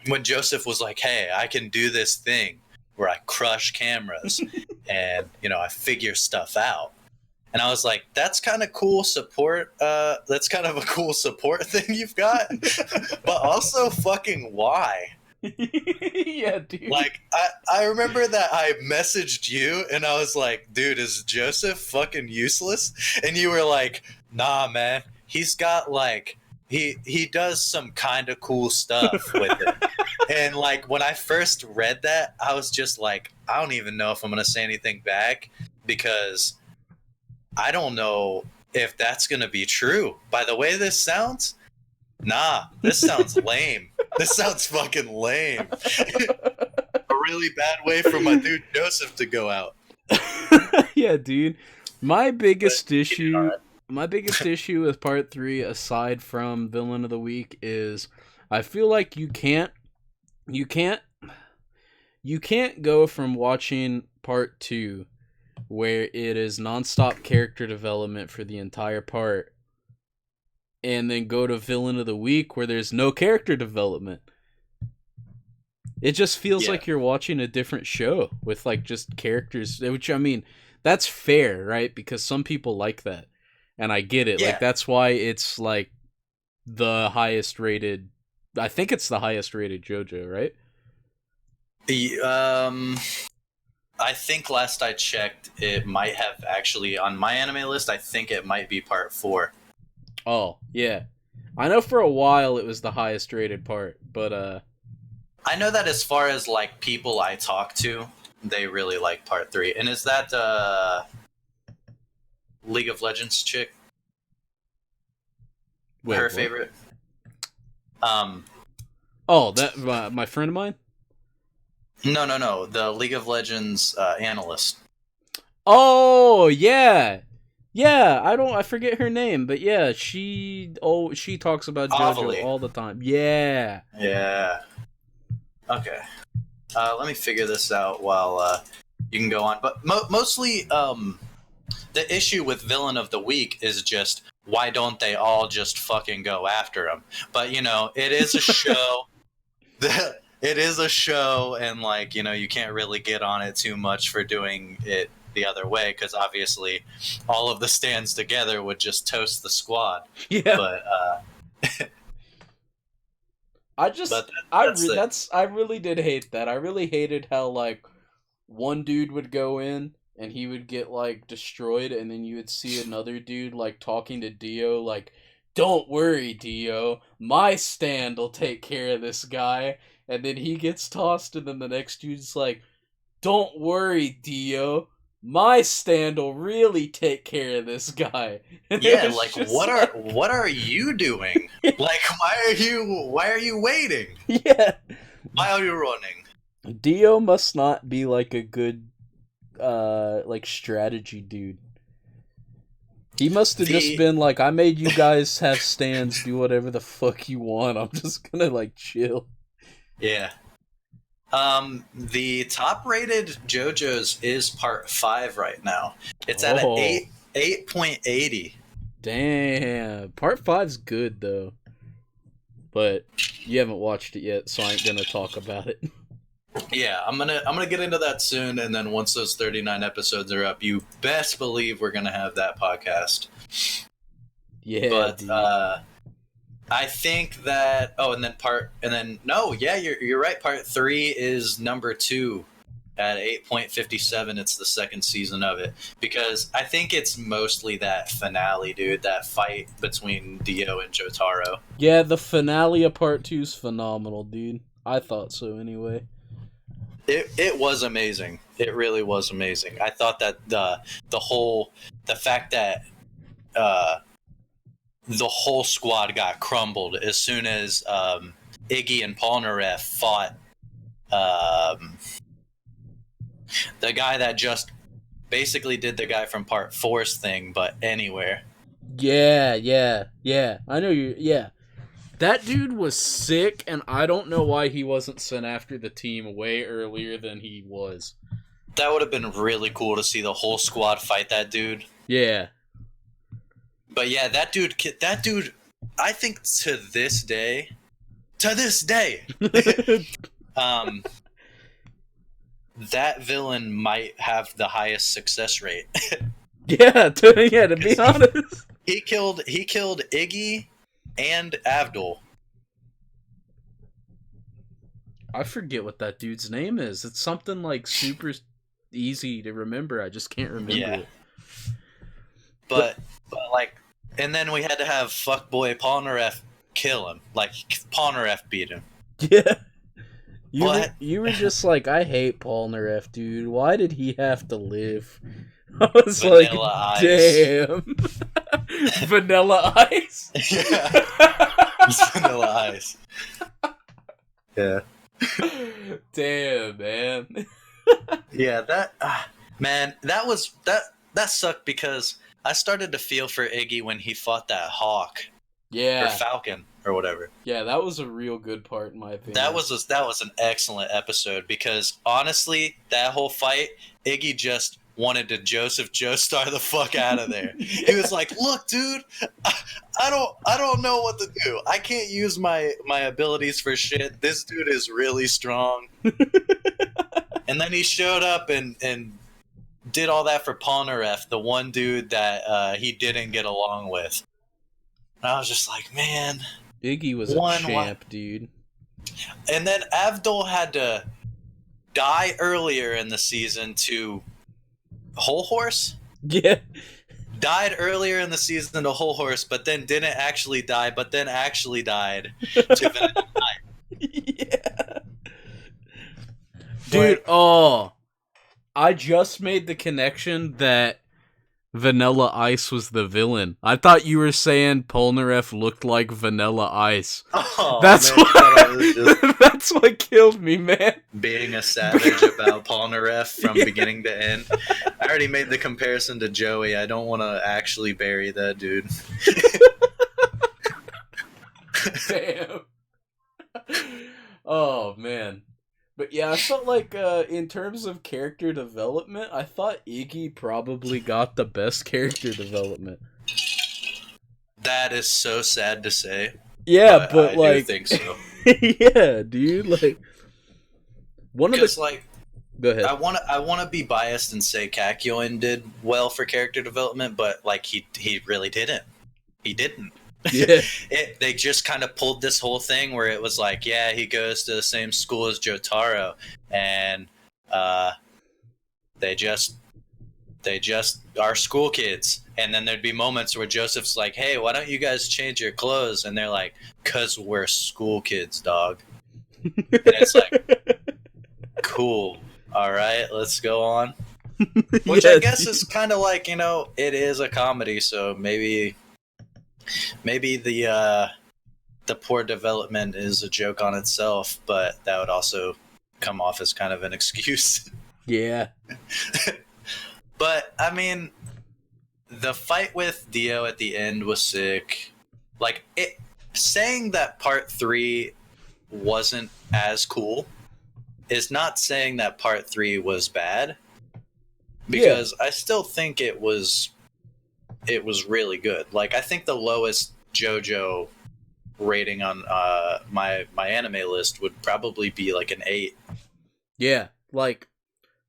when Joseph was like, "Hey, I can do this thing where I crush cameras, and I figure stuff out." And I was like, that's kind of cool support. That's kind of a cool support thing you've got. But also, fucking why? Yeah, dude. Like, I remember that I messaged you and I was like, dude, is Joseph fucking useless? And you were like, nah, man. He's got like, he does some kind of cool stuff with it. And like, when I first read that, I was just like, I don't even know if I'm going to say anything back because I don't know if that's going to be true. By the way this sounds, nah, this sounds lame. This sounds fucking lame. A really bad way for my dude Joseph to go out. Yeah, dude. My biggest But, issue, my biggest issue with part 3, aside from villain of the week, is I feel like you can't go from watching part 2 where it is nonstop character development for the entire part and then go to villain of the week where there's no character development. It just feels like you're watching a different show with like just characters, which I mean, that's fair, right? Because some people like that. And I get it. Yeah. Like that's why it's like the highest rated, I think it's the highest rated JoJo, right? I think last I checked, it might have actually on my anime list. I think it might be part 4. Oh yeah, I know for a while it was the highest rated part, but I know that as far as like people I talk to, they really like part 3. And is that League of Legends chick? wait, her what? favorite? Oh, that my friend of mine. No. The League of Legends analyst. Oh yeah, yeah. I forget her name, but yeah, she talks about JoJo Avali. all the time. Yeah. Yeah. Okay. Let me figure this out while you can go on. But mostly, the issue with Villain of the Week is just why don't they all just fucking go after him? But it is a show. It is a show, and like you can't really get on it too much for doing it the other way because obviously, all of the stands together would just toast the squad. Yeah. But I really did hate that. I really hated how like one dude would go in and he would get like destroyed, and then you would see another dude like talking to Dio like "Don't worry, Dio. My stand'll take care of this guy." And then he gets tossed, and then the next dude's like, "Don't worry, Dio. My stand'll really take care of this guy." And it Yeah, was like just what are you doing? Like why are you waiting? yeah. Why are you running? Dio must not be like a good like strategy dude. He must have just The been like, I made you guys have stands, do whatever the fuck you want. I'm just gonna like chill. Yeah. The top rated JoJo's is part 5 right now. It's at an Oh, 8.80. damn. Part five's good though, but you haven't watched it yet, so I ain't gonna talk about it. Yeah, I'm gonna get into that soon, and then once those 39 episodes are up, you best believe we're gonna have that podcast. Yeah, But dude. I think that no, yeah, you're right. Part 3 is number 2 at 8.57. It's the second season of it because I think it's mostly that finale, dude. That fight between Dio and Jotaro. Yeah, the finale of part two's phenomenal, dude. I thought so anyway. It was amazing. It really was amazing. I thought that the fact that the whole squad got crumbled as soon as Iggy and Polnareff fought the guy that just basically did the guy from part 4's thing, but anywhere. Yeah. I know you. Yeah, that dude was sick, and I don't know why he wasn't sent after the team way earlier than he was. That would have been really cool to see the whole squad fight that dude. Yeah. But yeah, that dude, I think to this day, that villain might have the highest success rate. yeah, to be honest. He killed Iggy and Avdol. I forget what that dude's name is. It's something like super easy to remember. I just can't remember it. But like, and then we had to have fuckboy Polnareff kill him. Like Polnareff beat him. Yeah. What? You were just like, I hate Polnareff, dude. Why did he have to live? I was Vanilla like, Ice. damn. Vanilla Ice? Yeah. It's Vanilla Ice. Yeah. Damn, man. Yeah, that man, that sucked because I started to feel for Iggy when he fought that hawk or Yeah. falcon or whatever. Yeah, that was a real good part in my opinion. That was an excellent episode because honestly, that whole fight, Iggy just wanted to Joseph Joestar the fuck out of there. He was like, "Look, dude, I don't know what to do. I can't use my abilities for shit. This dude is really strong." And then he showed up and did all that for Polnareff, the one dude that he didn't get along with. And I was just like, man. Iggy was a champ, dude. And then Avdol had to die earlier in the season to Whole Horse? Yeah. Died earlier in the season to Whole Horse, but then didn't actually die, but then actually died to Vanilla Ice. Yeah. Dude, oh. I just made the connection that Vanilla Ice was the villain. I thought you were saying Polnareff looked like Vanilla Ice. Oh, That's man, what that's what killed me, man. being a savage about Polnareff from beginning to end. I already made the comparison to Joey. I don't want to actually bury that dude. Damn. Oh, man. But yeah, I felt like in terms of character development, I thought Iggy probably got the best character development. That is so sad to say. Yeah, but I like, do think so. yeah, dude, like one of the. Because like, Go ahead. I want to be biased and say Kakyoin did well for character development, but like he really didn't. He didn't. Yeah. They just kind of pulled this whole thing where it was like, yeah, he goes to the same school as Jotaro, and they They just are school kids. And then there'd be moments where Joseph's like, hey, why don't you guys change your clothes? And they're like, 'cause we're school kids, dog. And it's like, cool. All right, let's go on. Which I guess is kind of like, it is a comedy, so maybe the poor development is a joke on itself, but that would also come off as kind of an excuse. Yeah. But, I mean, the fight with Dio at the end was sick. Like, saying that part 3 wasn't as cool is not saying that part 3 was bad. Because I still think it was really good. Like, I think the lowest JoJo rating on my anime list would probably be like an 8. Yeah, like,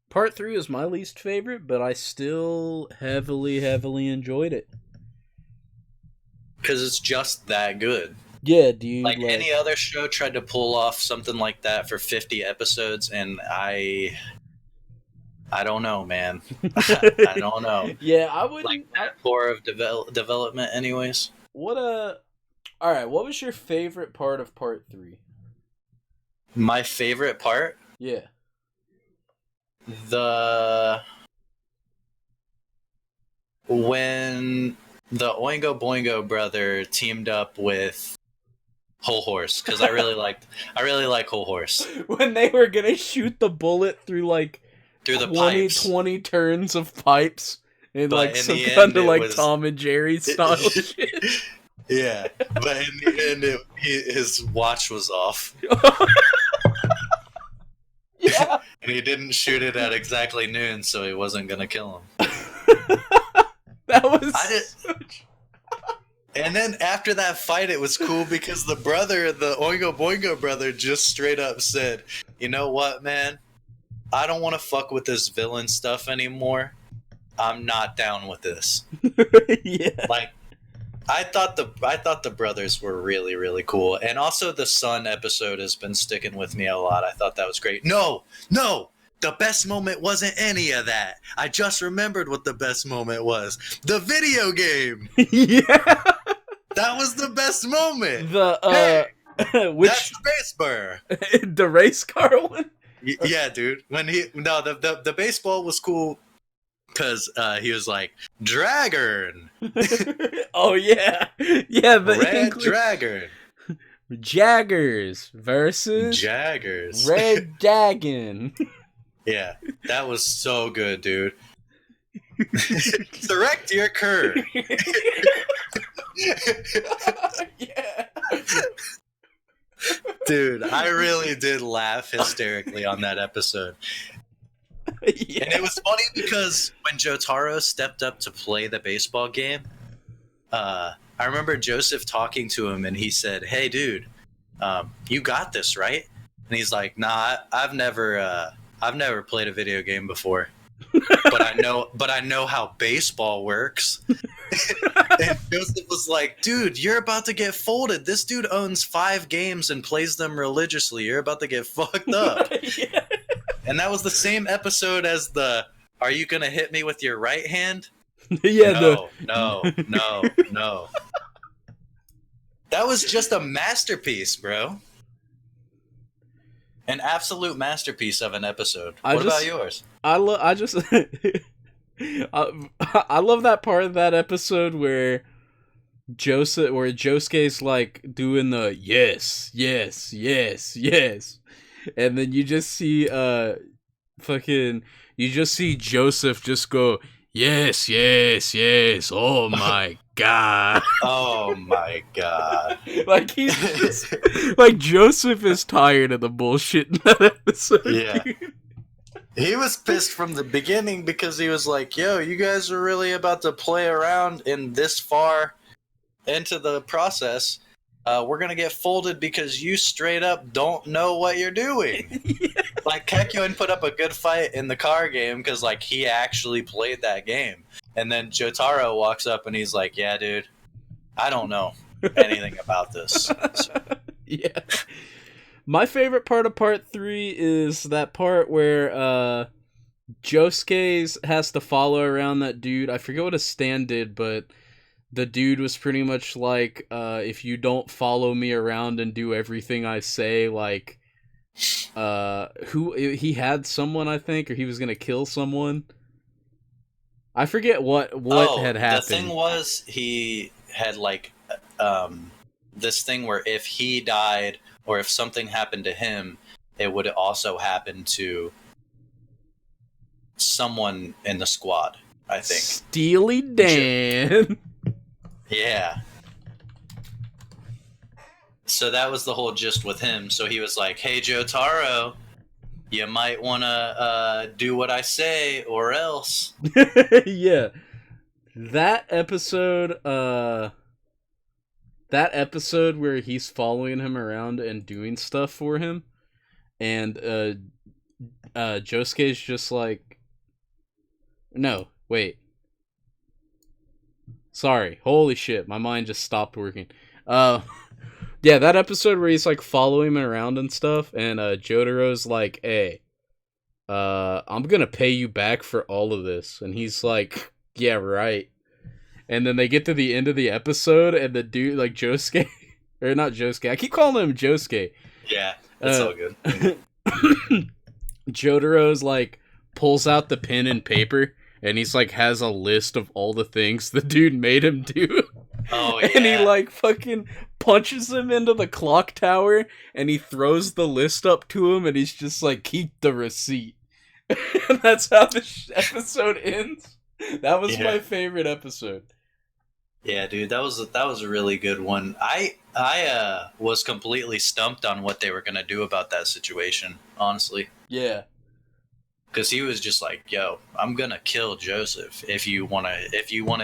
part 3 is my least favorite, but I still heavily enjoyed it. Because it's just that good. Yeah, dude. Like, any other show tried to pull off something like that for 50 episodes, and I don't know, man. I don't know. Yeah, I wouldn't like that poor of development, anyways. All right, what was your favorite part of part 3? My favorite part? Yeah. When the Oingo Boingo brother teamed up with Whole Horse, because I really like Whole Horse. When they were gonna shoot the bullet through the 20 turns of pipes and but some kind of Tom and Jerry style shit. Yeah, but in the end, his watch was off. Yeah, and he didn't shoot it at exactly noon, so he wasn't gonna kill him. That was. And then after that fight, it was cool because the Oingo Boingo brother, just straight up said, "You know what, man? I don't want to fuck with this villain stuff anymore. I'm not down with this." Yeah. Like, I thought the brothers were really, really cool. And also the Sun episode has been sticking with me a lot. I thought that was great. No! The best moment wasn't any of that. I just remembered what the best moment was. The video game! Yeah! That was the best moment! That's the baseball. The race car one? Yeah, dude. The baseball was cool because he was like, Dragon! Oh, yeah. Yeah, the Red Dragon. Jaggers versus Jaggers. Red Dragon. Yeah, that was so good, dude. Direct your curve. Yeah. Dude, I really did laugh hysterically on that episode. Yeah. And it was funny because when Jotaro stepped up to play the baseball game, I remember Joseph talking to him and he said, "Hey, dude, you got this, right?" And he's like, "Nah, I've never played a video game before, but I know how baseball works." And Joseph was like, "Dude, you're about to get folded. This dude owns 5 games and plays them religiously. You're about to get fucked up." Yeah. And that was the same episode as the "Are you gonna hit me with your right hand?" Yeah. No. That was just a masterpiece, bro. An absolute masterpiece of an episode. What about yours? I love that part of that episode where Josuke's like doing the yes, and then you just see Joseph just go yes. Oh my god. Oh my god. Like he's just, like Joseph is tired of the bullshit in that episode. Yeah. Dude. He was pissed from the beginning because he was like, "Yo, you guys are really about to play around in this far into the process. We're gonna get folded because you straight up don't know what you're doing." Yeah. Like, Kekyoin put up a good fight in the car game because, like, he actually played that game. And then Jotaro walks up and he's like, "Yeah, dude, I don't know anything about this." So. Yeah. My favorite part of part 3 is that part where Josuke has to follow around that dude. I forget what his stand did, but the dude was pretty much like, if you don't follow me around and do everything I say, like, who he had someone, I think, or he was gonna kill someone. I forget what had The thing happened. was, he had like this thing where if he died or if something happened to him, it would also happen to someone in the squad, I think. Steely Dan. Yeah. So that was the whole gist with him. So he was like, "Hey, Jotaro, you might want to do what I say or else." Yeah. That episode, where he's following him around and doing stuff for him, and Josuke's just like, no, wait. Sorry, holy shit, my mind just stopped working. Yeah, that episode where he's like following him around and stuff, and Jotaro's like, "Hey, I'm gonna pay you back for all of this," and he's like, "Yeah, right." And then they get to the end of the episode, and the dude, like Josuke, or not Josuke, I keep calling him Josuke. Yeah, it's all good. Jotaro's like pulls out the pen and paper, and he's like has a list of all the things the dude made him do. Oh, yeah. And he like fucking punches him into the clock tower, and he throws the list up to him, and he's just like, "Keep the receipt." And that's how the episode ends. That was my favorite episode. Yeah, dude, that was a really good one. I was completely stumped on what they were gonna do about that situation, honestly. Yeah, because he was just like, "Yo, I'm gonna kill Joseph if you wanna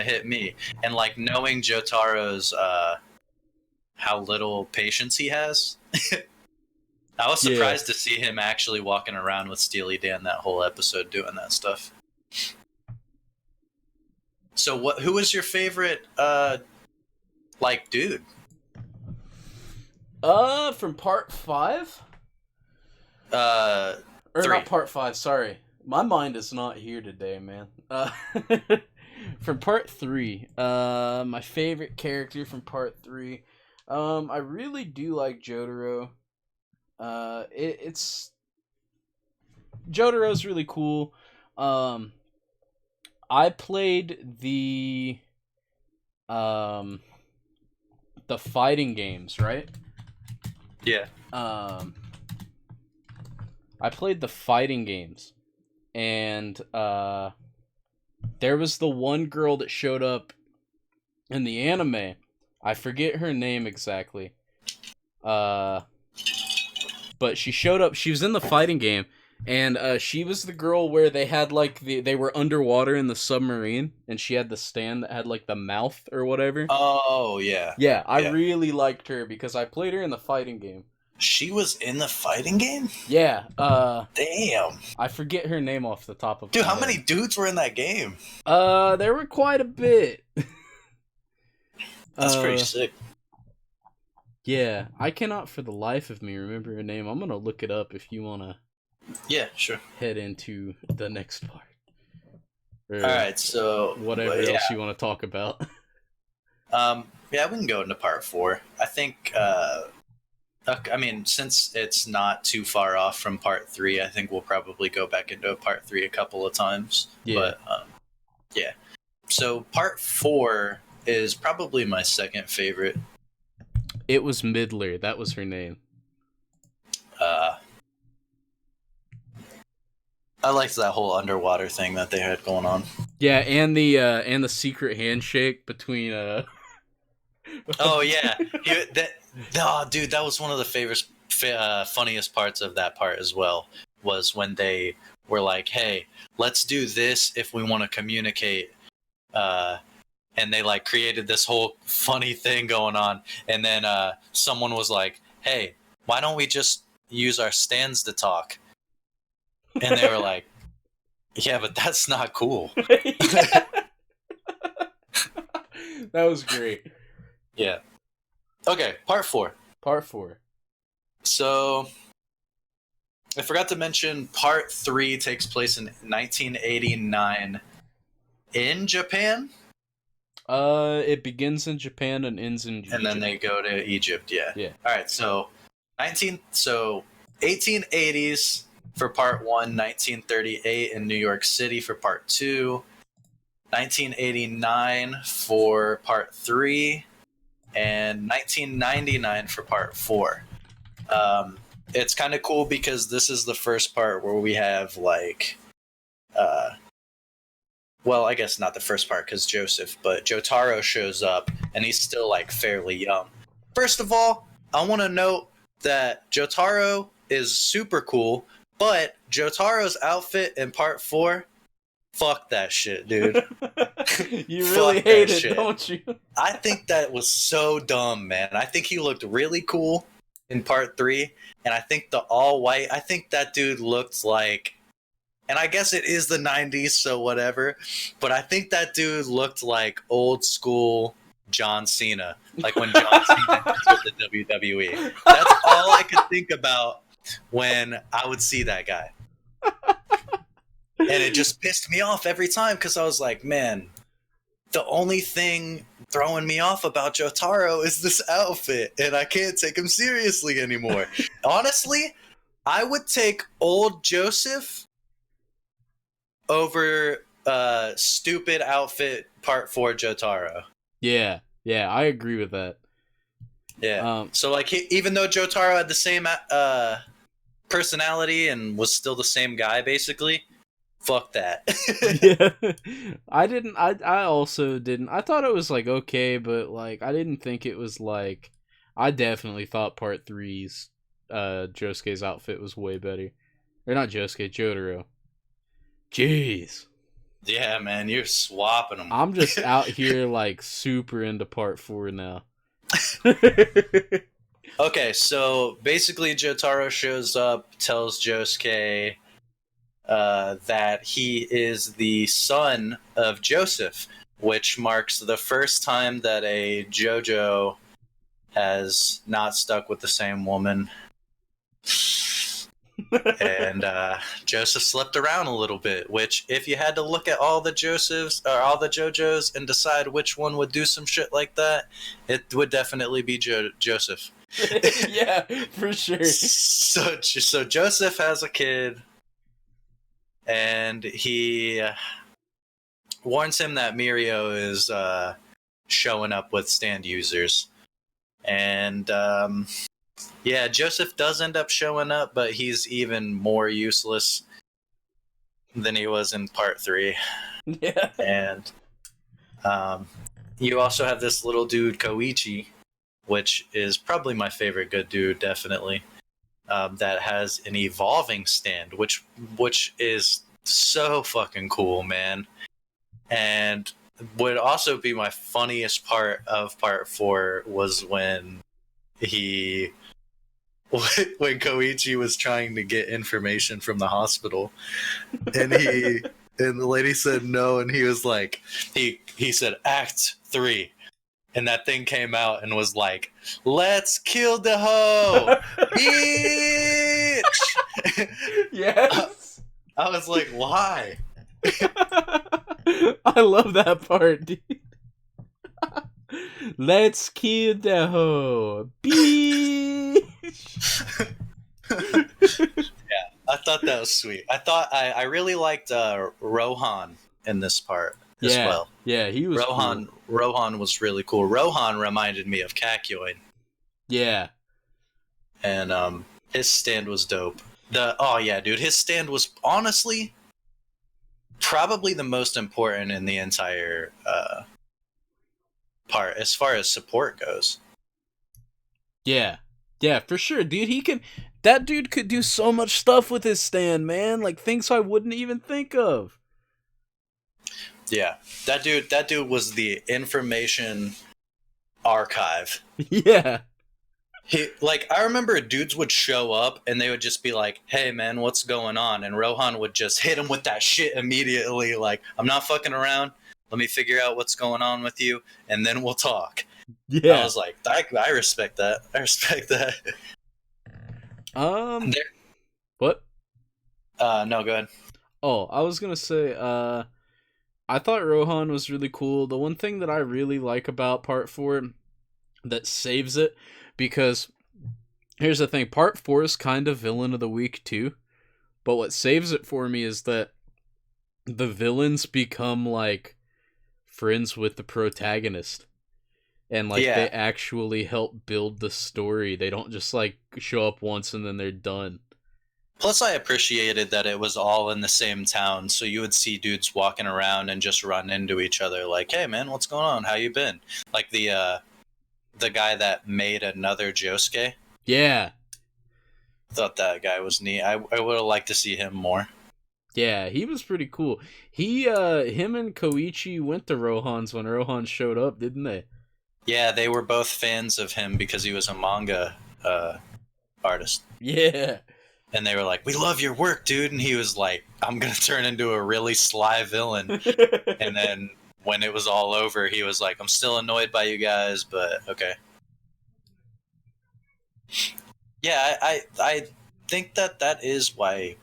hit me," and like knowing Jotaro's how little patience he has. I was surprised to see him actually walking around with Steely Dan that whole episode doing that stuff. So who was your favorite like dude? From part 5? Or 3. not part 5, sorry. My mind is not here today, man. From part 3, my favorite character from part 3. I really do like Jotaro. It's Jotaro's really cool. I played the fighting games, right? Yeah. I played the fighting games, and there was the one girl that showed up in the anime. I forget her name exactly. But she showed up. She was in the fighting game, and she was the girl where they had like they were underwater in the submarine, and she had the stand that had like the mouth or whatever. Oh yeah. Yeah, I really liked her because I played her in the fighting game. She was in the fighting game? Yeah. Damn. I forget her name off the top of my head. How many dudes were in that game? There were quite a bit. That's pretty sick. Yeah, I cannot for the life of me remember her name. I'm gonna look it up if you wanna. Yeah, sure. Head into the next part. All right, so whatever else you want to talk about. Yeah, we can go into part 4. I think. I mean, since it's not too far off from part 3, I think we'll probably go back into part 3 a couple of times. Yeah. But yeah. So part 4 is probably my second favorite. It was Midler. That was her name. I liked that whole underwater thing that they had going on. Yeah, and the secret handshake between Oh yeah, dude, that was one of the funniest parts of that part as well. Was when they were like, "Hey, let's do this if we want to communicate," and they like created this whole funny thing going on, and then someone was like, "Hey, why don't we just use our stands to talk?" And they were like, "Yeah, but that's not cool." That was great. Yeah. Okay, part 4. Part 4. So, I forgot to mention part 3 takes place in 1989 in Japan. It begins in Japan and ends in Egypt. And then they go to Egypt, yeah. Yeah. All right, so 1880s for part 1, 1938 in New York City for part 2, 1989 for part 3, and 1999 for part 4. It's kind of cool because this is the first part where we have like well, I guess not the first part because Joseph, but Jotaro shows up and he's still like fairly young. First of all, I want to note that Jotaro is super cool, but Jotaro's outfit in part 4, fuck that shit, dude. You really hate it, shit. Don't you? I think that was so dumb, man. I think he looked really cool in part 3, and I think the all white, I think that dude looked like, and I guess it is the 90s, so whatever, but I think that dude looked like old school John Cena, like when John Cena entered the WWE. That's all I could think about when I would see that guy. And it just pissed me off every time because I was like, man, the only thing throwing me off about Jotaro is this outfit, and I can't take him seriously anymore. Honestly, I would take old Joseph over stupid outfit part 4 Jotaro. Yeah, I agree with that. Yeah. So like, even though Jotaro had the same personality and was still the same guy, basically, fuck that. Yeah, I also didn't. I thought it was like okay, but like I didn't think it was like. I definitely thought part 3's Josuke's outfit was way better, or not Josuke, Jotaro. Jeez. Yeah, man, you're swapping them. I'm just out here like super into part 4 now. Okay, so basically Jotaro shows up, tells Josuke that he is the son of Joseph, which marks the first time that a JoJo has not stuck with the same woman. And Joseph slept around a little bit, which if you had to look at all the Josephs or all the JoJos and decide which one would do some shit like that, it would definitely be Joseph. Yeah, for sure. So Joseph has a kid, and he warns him that Mirio is showing up with stand users. And yeah, Joseph does end up showing up, but he's even more useless than he was in part 3. Yeah. And you also have this little dude, Koichi, which is probably my favorite good dude, definitely, that has an evolving stand, which is so fucking cool, man. And would also be my funniest part of part 4 was when Koichi was trying to get information from the hospital, and the lady said no, and he was like, he said Act 3, and that thing came out and was like, let's kill the hoe, bitch. Yes. I was like, why? I love that part, dude. Let's kill the hoe, bitch. Yeah, I thought that was sweet. I really liked Rohan in this part as well. Yeah, he was Rohan. cool. Rohan was really cool. Rohan reminded me of Kakyoin. Yeah. And his stand was dope. Oh yeah, dude, his stand was honestly probably the most important in the entire part as far as support goes. Yeah, for sure, dude. That dude could do so much stuff with his stand, man. Like things I wouldn't even think of. Yeah, that dude was the information archive. Yeah. I remember dudes would show up and they would just be like, hey man, what's going on? And Rohan would just hit him with that shit immediately. Like, I'm not fucking around. Let me figure out what's going on with you, and then we'll talk. Yeah. I was like, I respect that. I respect that. What? No, go ahead. Oh, I was gonna say, I thought Rohan was really cool. The one thing that I really like about Part 4 that saves it, because here's the thing, Part 4 is kind of villain of the week too, but what saves it for me is that the villains become like friends with the protagonist. And like they Yeah. actually help build the story. They don't just like show up once and then they're done. Plus, I appreciated that it was all in the same town, so you would see dudes walking around and just run into each other, like, "Hey, man, what's going on? How you been?" Like the guy that made another Josuke. Yeah. Thought that guy was neat. I would have liked to see him more. Yeah, he was pretty cool. Him and Koichi went to Rohan's when Rohan showed up, didn't they? Yeah, they were both fans of him because he was a manga artist. Yeah. And they were like, "We love your work, dude." And he was like, "I'm going to turn into a really sly villain." And then when it was all over, he was like, "I'm still annoyed by you guys, but okay." Yeah, I think that is why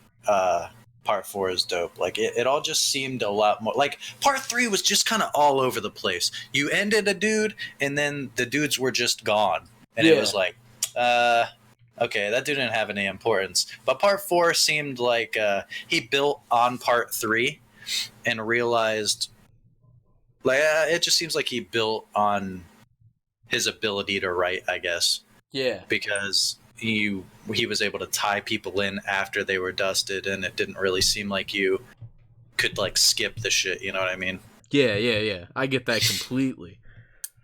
part 4 is dope. Like it all just seemed a lot more like part 3 was just kind of all over the place. You ended a dude and then the dudes were just gone. And it Yeah. was like, okay, that dude didn't have any importance. But part 4 seemed like he built on part 3 and realized like it just seems like he built on his ability to write, I guess, Yeah. because he was able to tie people in after they were dusted, and it didn't really seem like you could like skip the shit. You know what I mean? Yeah. I get that completely.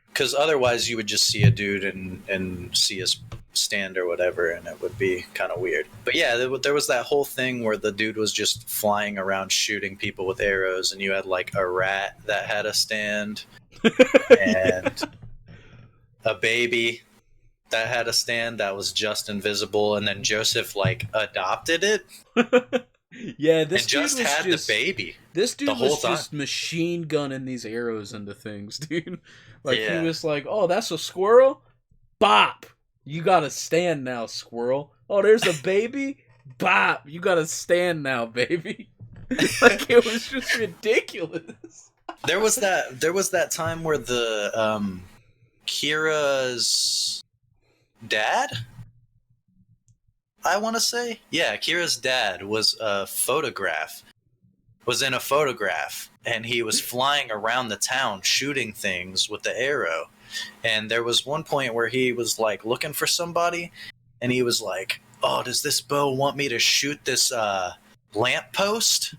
Because otherwise, you would just see a dude and see his stand or whatever, and it would be kind of weird. But yeah, there was that whole thing where the dude was just flying around shooting people with arrows, and you had like a rat that had a stand and a baby that had a stand that was just invisible, and then Joseph like adopted it Yeah, and just had the baby this the dude whole was time. just machine gunning these arrows into things, dude. Like he Yeah. was like, "Oh, that's a squirrel? Bop! You gotta stand now, squirrel. Oh, there's a baby? Bop! You gotta stand now, baby." Like it was just ridiculous. There was that time where the Kira's dad, I want to say, yeah, Kira's dad was in a photograph, and he was flying around the town shooting things with the arrow. And there was one point where he was like looking for somebody, and he was like, "Oh, does this bow want me to shoot this lamppost?"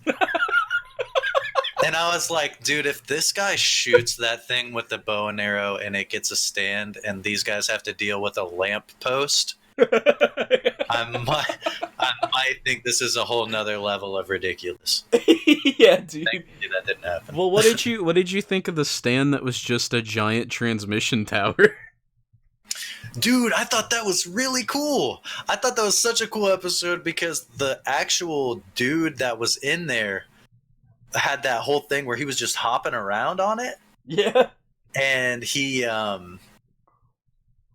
And I was like, dude, if this guy shoots that thing with the bow and arrow and it gets a stand, and these guys have to deal with a lamppost, I might think this is a whole nother level of ridiculous. Yeah, dude. Thankfully, that didn't happen. Well, what did you think of the stand that was just a giant transmission tower? Dude, I thought that was really cool. I thought that was such a cool episode because the actual dude that was in there had that whole thing where he was just hopping around on it. Yeah. And he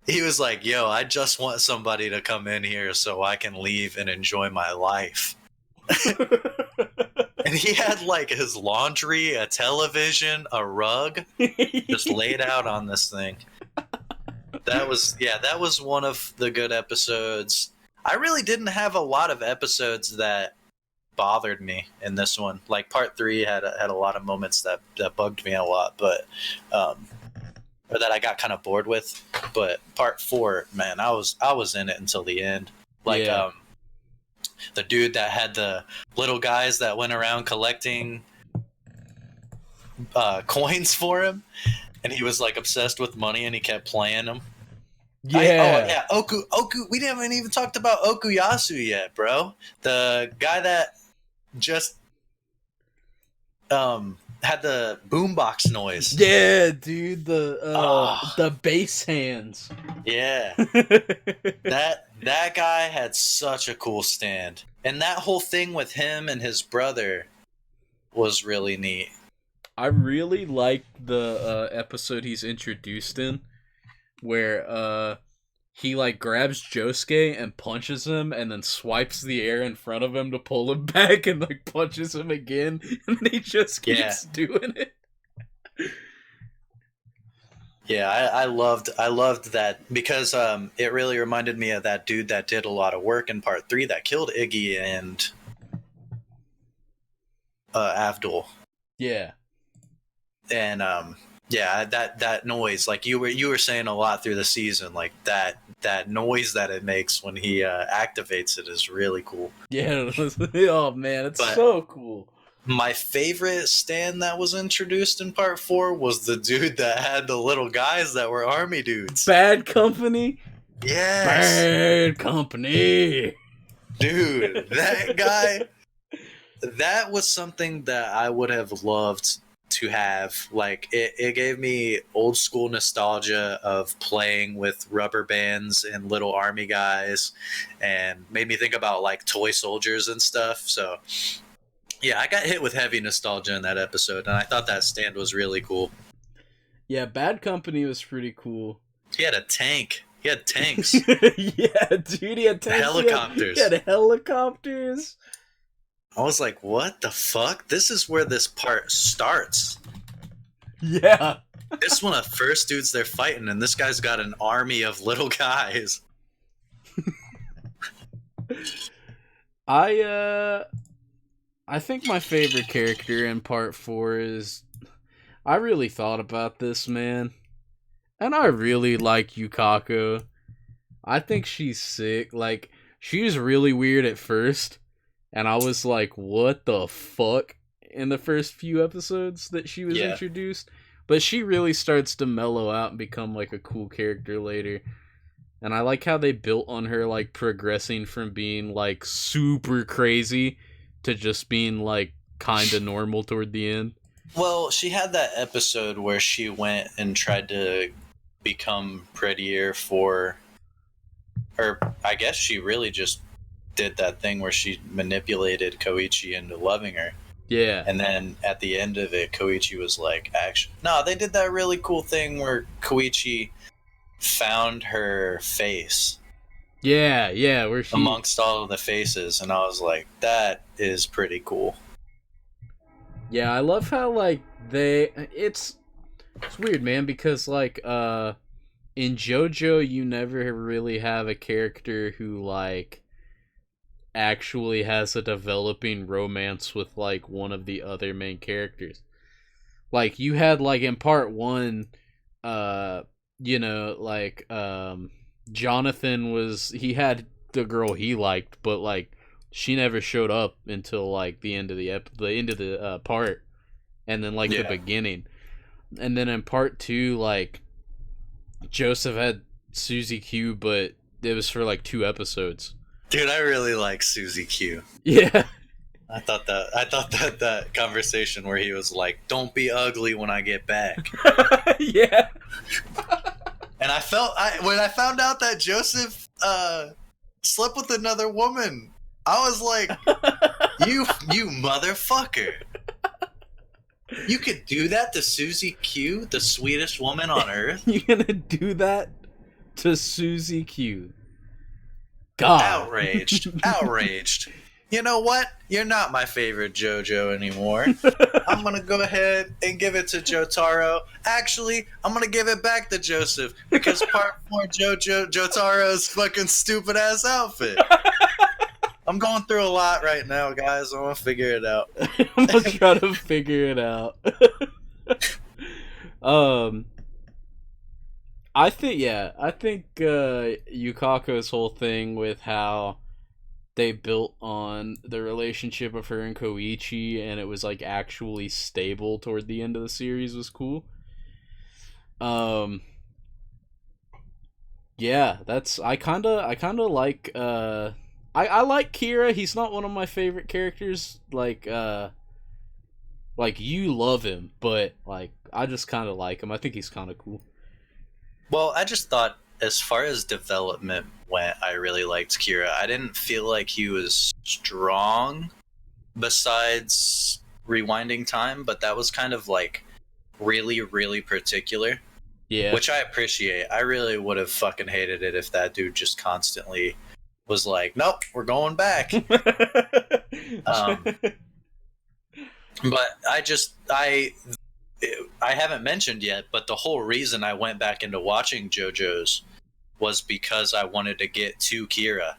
was like, "Yo, I just want somebody to come in here so I can leave and enjoy my life." And he had like his laundry, a television, a rug just laid out on this thing. That was one of the good episodes. I really didn't have a lot of episodes that bothered me in this one. Like part 3 had a lot of moments that bugged me a lot, but or that I got kind of bored with. But part 4, man, I was in it until the end. Like Yeah. the dude that had the little guys that went around collecting coins for him, and he was like obsessed with money, and he kept playing them. Yeah. Oku. We haven't even talked about Okuyasu yet, bro. The guy that just had the boombox noise. Yeah, dude, the bass hands. Yeah. That guy had such a cool stand. And that whole thing with him and his brother was really neat. I really like the episode he's introduced in, where he like grabs Josuke and punches him, and then swipes the air in front of him to pull him back, and like punches him again, and he just keeps doing it. Yeah, I loved that because it really reminded me of that dude that did a lot of work in part 3 that killed Iggy and Avdol. Yeah. And yeah, that noise, like you were saying a lot through the season, like that noise that it makes when he activates it is really cool. Yeah. Oh man, it's so cool. My favorite stand that was introduced in part 4 was the dude that had the little guys that were army dudes. Bad Company? Yes. Bad Company. Dude, that guy, that was something that I would have loved to have. Like, it gave me old school nostalgia of playing with rubber bands and little army guys, and made me think about like toy soldiers and stuff. So yeah, I got hit with heavy nostalgia in that episode, and I thought that stand was really cool. Yeah, Bad Company was pretty cool. He had a tank. He had tanks. Yeah, dude, he had tanks. Helicopters. He had helicopters. I was like, what the fuck? This is where this part starts. Yeah. This is one of the first dudes they're fighting, and this guy's got an army of little guys. I think my favorite character in part 4 is... I really thought about this, man. And I really like Yukako. I think she's sick. Like, she was really weird at first. And I was like, what the fuck? In the first few episodes that she was introduced. But she really starts to mellow out and become like a cool character later. And I like how they built on her, like, progressing from being like super crazy to just being like kind of normal toward the end. Well, she had that episode where she went and tried to become prettier for, or I guess she really just did that thing where she manipulated Koichi into loving her. Yeah. And then at the end of it, Koichi was like, actually, no, they did that really cool thing where Koichi found her face. Yeah, where she... amongst all of the faces, and I was like, that is pretty cool. Yeah, I love how, like, it's weird, man, because, like, in JoJo, you never really have a character who, like, actually has a developing romance with, like, one of the other main characters. Like, you had, like, in part 1, you know, like, Jonathan he had the girl he liked, but like she never showed up until like the end of the part, and then like the beginning, and then in part 2, like Joseph had Suzy Q, but it was for like 2 episodes. Dude, I really like Suzy Q. Yeah. I thought that conversation where he was like, "Don't be ugly when I get back." Yeah. And when I found out that Joseph slept with another woman, I was like, you motherfucker. You could do that to Suzy Q, the sweetest woman on earth? You gonna do that to Suzy Q? God. Outraged. You know what? You're not my favorite JoJo anymore. I'm going to go ahead and give it to Jotaro. Actually, I'm going to give it back to Joseph because part 4 Jotaro's fucking stupid ass outfit. I'm going through a lot right now, guys. I'm going to figure it out. I'm going to try to figure it out. I think Yukako's whole thing with how they built on the relationship of her and Koichi, and it was like actually stable toward the end of the series was cool. Yeah, I kinda like I like Kira. He's not one of my favorite characters. Like you love him, but like I just kinda like him. I think he's kinda cool. Well, I just thought as far as development went, I really liked Kira. I didn't feel like he was strong besides rewinding time, but that was kind of like really, really particular. Yeah. which I appreciate. I really would have fucking hated it if that dude just constantly was like, nope, we're going back. Um, but I haven't mentioned yet, but the whole reason I went back into watching JoJo's was because I wanted to get to Kira.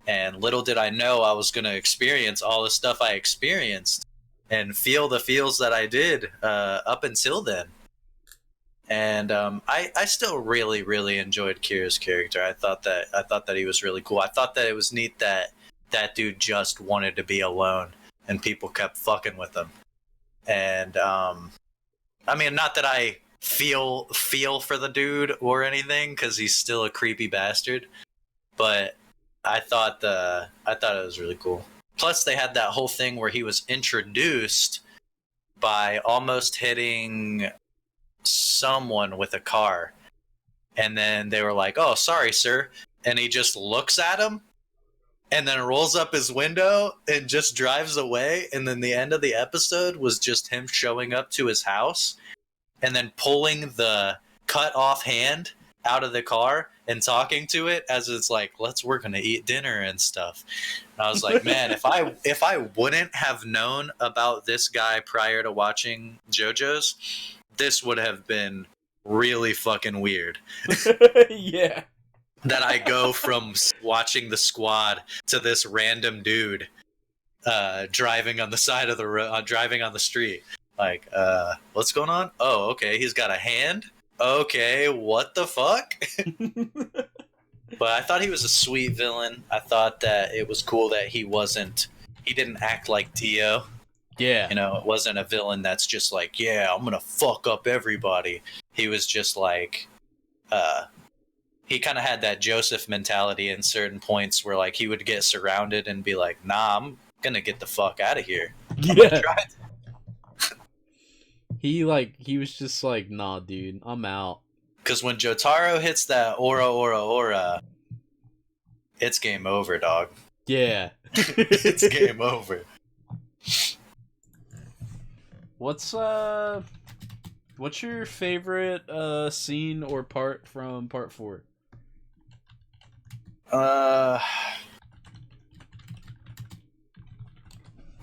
And little did I know I was going to experience all the stuff I experienced and feel the feels that I did up until then. And I still really, really enjoyed Kira's character. I thought that he was really cool. I thought that it was neat that that dude just wanted to be alone and people kept fucking with him. And I mean, not that I feel for the dude or anything, because he's still a creepy bastard. But I thought it was really cool. Plus, they had that whole thing where he was introduced by almost hitting someone with a car, and then they were like, "Oh, sorry, sir," and he just looks at him, and then rolls up his window and just drives away. And then the end of the episode was just him showing up to his house and then pulling the cut off hand out of the car and talking to it as it's like, we're gonna eat dinner and stuff. And I was like, man, if I wouldn't have known about this guy prior to watching JoJo's, this would have been really fucking weird. Yeah. That I go from watching The Squad to this random dude driving on the side of the road, driving on the street. Like, what's going on? Oh, okay, he's got a hand. Okay, what the fuck? But I thought he was a sweet villain. I thought that it was cool that he didn't act like Dio. Yeah. You know, it wasn't a villain that's just like, yeah, I'm gonna fuck up everybody. He was just like, he kind of had that Joseph mentality in certain points where like he would get surrounded and be like, nah, I'm gonna get the fuck out of here. Yeah. He was just like, nah, dude, I'm out. Because when Jotaro hits that aura, it's game over, dog. Yeah. It's game over. What's your favorite scene or part from part 4?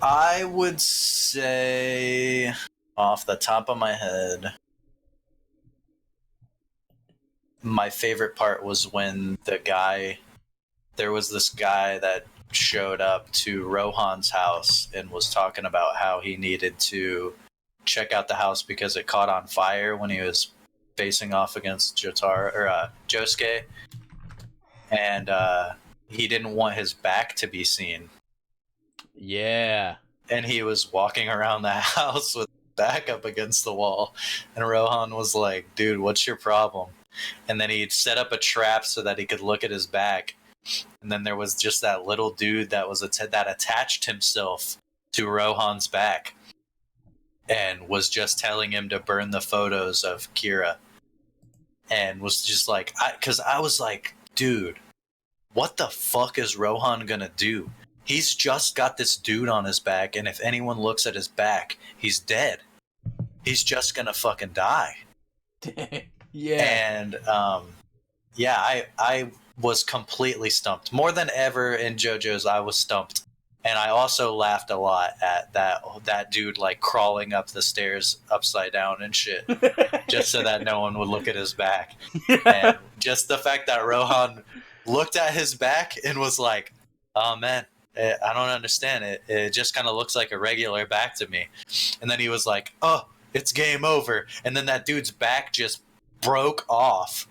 I would say off the top of my head, my favorite part was when there was this guy that showed up to Rohan's house and was talking about how he needed to check out the house because it caught on fire when he was facing off against Josuke, and he didn't want his back to be seen. Yeah. And he was walking around the house with his back up against the wall, and Rohan was like, dude, what's your problem? And then he'd set up a trap so that he could look at his back, and then there was just that little dude that was that attached himself to Rohan's back and was just telling him to burn the photos of Kira, and was just like, because I was like, dude, what the fuck is Rohan gonna do? He's just got this dude on his back, and if anyone looks at his back, he's dead. He's just gonna fucking die. Yeah. And yeah, I was completely stumped. More than ever in JoJo's, I was stumped. And I also laughed a lot at that dude like crawling up the stairs upside down and shit, just so that no one would look at his back. And just the fact that Rohan looked at his back and was like, oh man, I don't understand it. It just kind of looks like a regular back to me. And then he was like, oh, it's game over. And then that dude's back just broke off.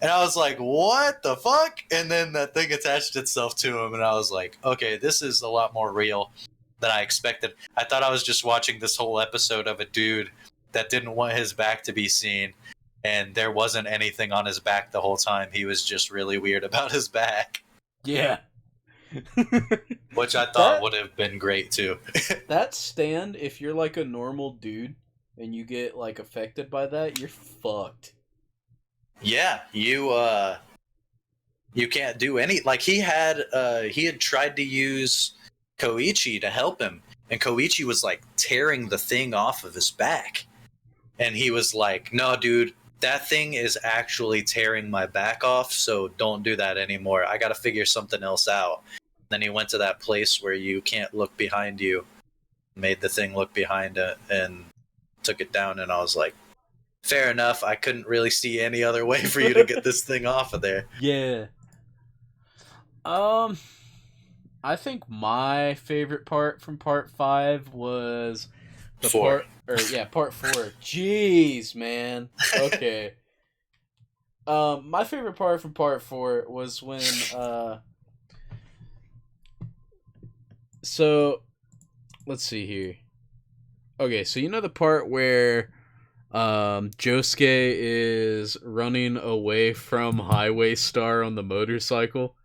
And I was like, what the fuck? And then that thing attached itself to him, and I was like, okay, this is a lot more real than I expected. I thought I was just watching this whole episode of a dude that didn't want his back to be seen, and there wasn't anything on his back the whole time. He was just really weird about his back. Yeah. Which I thought would have been great too. That stand, if you're like a normal dude and you get like affected by that, you're fucked. Yeah, you can't do any. Like he had tried to use Koichi to help him, and Koichi was like tearing the thing off of his back, and he was like, "No, dude, that thing is actually tearing my back off, so don't do that anymore. I got to figure something else out. Then he went to that place where you can't look behind you, made the thing look behind it, and took it down. And I was like, fair enough. I couldn't really see any other way for you to get this thing off of there. Yeah. I think my favorite part from part 5 was the 4. part 4. Jeez, man. Okay. My favorite part from part 4 was when so let's see here. Okay, so you know the part where Josuke is running away from Highway Star on the motorcycle?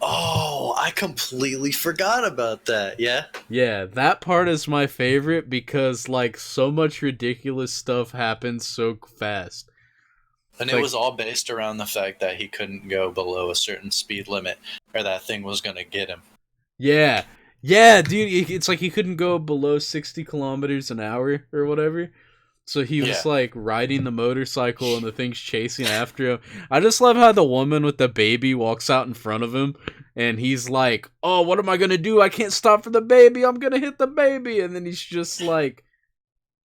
Oh, I completely forgot about that. Yeah? Yeah, that part is my favorite because like so much ridiculous stuff happens so fast. And it was all based around the fact that he couldn't go below a certain speed limit or that thing was going to get him. Yeah. Yeah, dude, it's like he couldn't go below 60 kilometers an hour or whatever. So he was like riding the motorcycle and the thing's chasing after him. I just love how the woman with the baby walks out in front of him and he's like, "Oh, what am I going to do? I can't stop for the baby. I'm going to hit the baby." And then he's just like,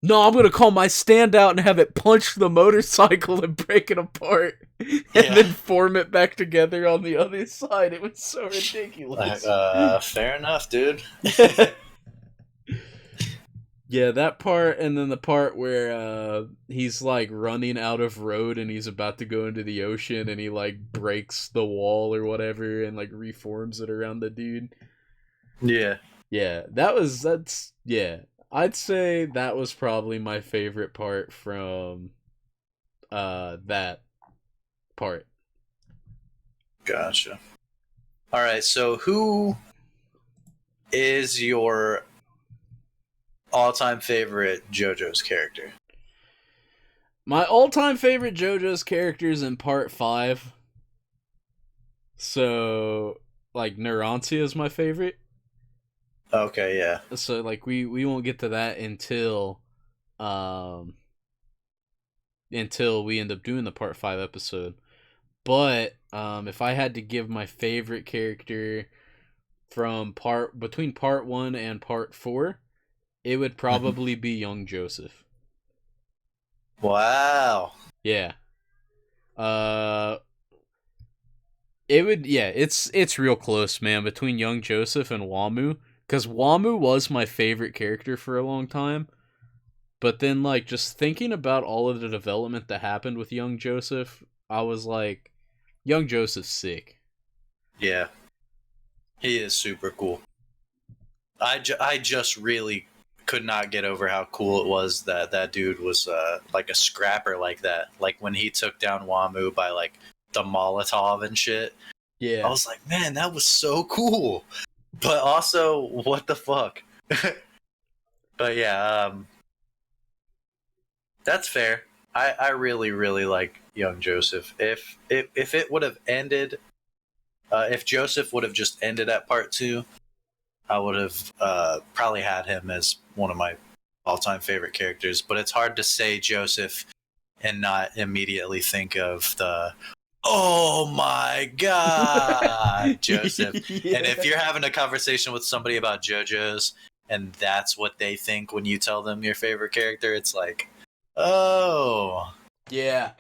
"No, I'm going to call my standout and have it punch the motorcycle and break it apart and then form it back together on the other side." It was so ridiculous. Fair enough, dude. Yeah, that part, and then the part where he's like running out of road and he's about to go into the ocean and he like breaks the wall or whatever and like reforms it around the dude. Yeah. Yeah, I'd say that was probably my favorite part from that part. Gotcha. All right, so who is your all-time favorite JoJo's character? My all-time favorite JoJo's characters in part 5. So, like, Narantia is my favorite. Okay, yeah. So, like, we won't get to that until we end up doing the part 5 episode. But if I had to give my favorite character from between part 1 and part 4, it would probably be young Joseph. Wow. Yeah. It's real close, man, between young Joseph and Wamu, cuz Wamu was my favorite character for a long time. But then like just thinking about all of the development that happened with young Joseph, I was like, young Joseph's sick. Yeah. He is super cool. I just really could not get over how cool it was that dude was like a scrapper like that. Like when he took down Wamu by like the Molotov and shit. Yeah. I was like, man, that was so cool. But also, what the fuck? But yeah, that's fair. I really, really like young Joseph. If it would have ended, if Joseph would have just ended at part 2, I would have probably had him as one of my all-time favorite characters. But it's hard to say Joseph and not immediately think of the, oh my god, Joseph. Yeah. And if you're having a conversation with somebody about JoJo's and that's what they think when you tell them your favorite character, it's like, oh. Yeah.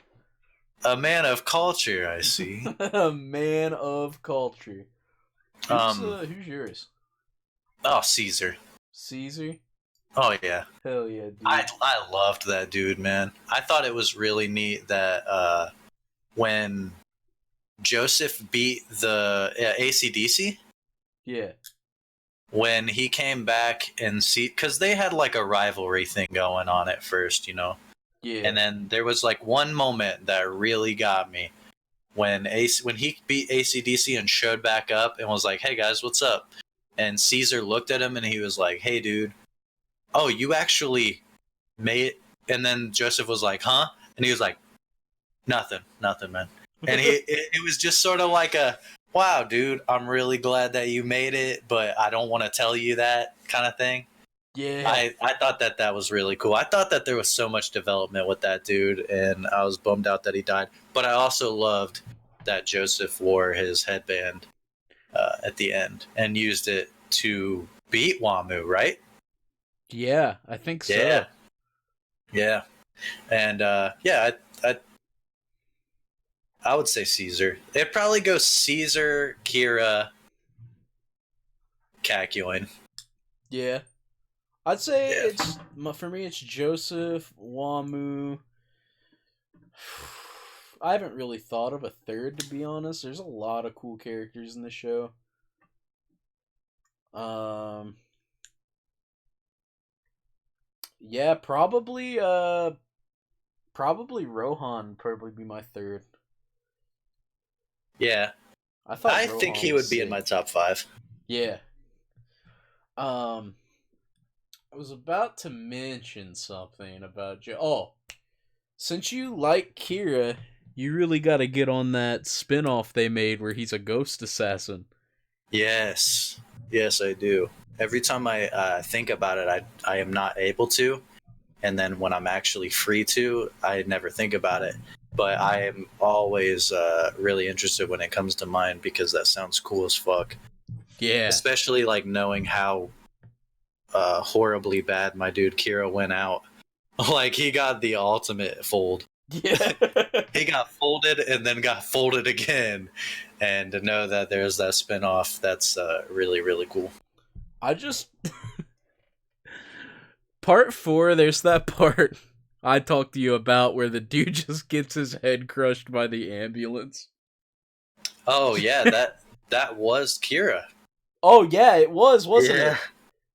A man of culture, I see. A man of culture. Who's yours? Oh, Caesar. Caesar? Oh, yeah. Hell yeah, dude. I loved that dude, man. I thought it was really neat that when Joseph beat the AC/DC, yeah, when he came back and because they had like a rivalry thing going on at first, you know? yeah. And then there was like one moment that really got me when he beat AC/DC and showed back up and was like, "Hey guys, what's up?" And Caesar looked at him and he was like, "Hey dude, oh, you actually made it?" And then Joseph was like, "Huh?" And he was like, nothing, man." And it was just sort of like a, wow, dude, I'm really glad that you made it, but I don't want to tell you that kind of thing. Yeah. I thought that was really cool. I thought that there was so much development with that dude, and I was bummed out that he died. But I also loved that Joseph wore his headband at the end and used it to beat Wamu, right? Yeah, I think Yeah, so. yeah, and I would say Caesar. It'd probably go Caesar, Kira, Kakyoin. Yeah. I'd say Yeah, for me it's Joseph, Wamu. I haven't really thought of a third, to be honest. There's a lot of cool characters in the show. Um yeah, probably Rohan probably be my third. yeah. I thought I think Rohan he was would be in my sick. top five. Yeah. Um I was about to mention something about since you like Kira, you really got to get on that spin-off they made where he's a ghost assassin. Yes, yes, I do. Every time I think about it, I am not able to, and then when I'm actually free to, I never think about it. But I am always really interested when it comes to mine because that sounds cool as fuck. Yeah. Especially like knowing how horribly bad my dude Kira went out. Like he got the ultimate fold. Yeah. He got folded and then got folded again. And to know that there's that spinoff, that's really, really cool. I just part 4 there's that part I talked to you about where the dude just gets his head crushed by the ambulance. Oh yeah, that was Kira. Oh yeah, it was, wasn't Yeah, it?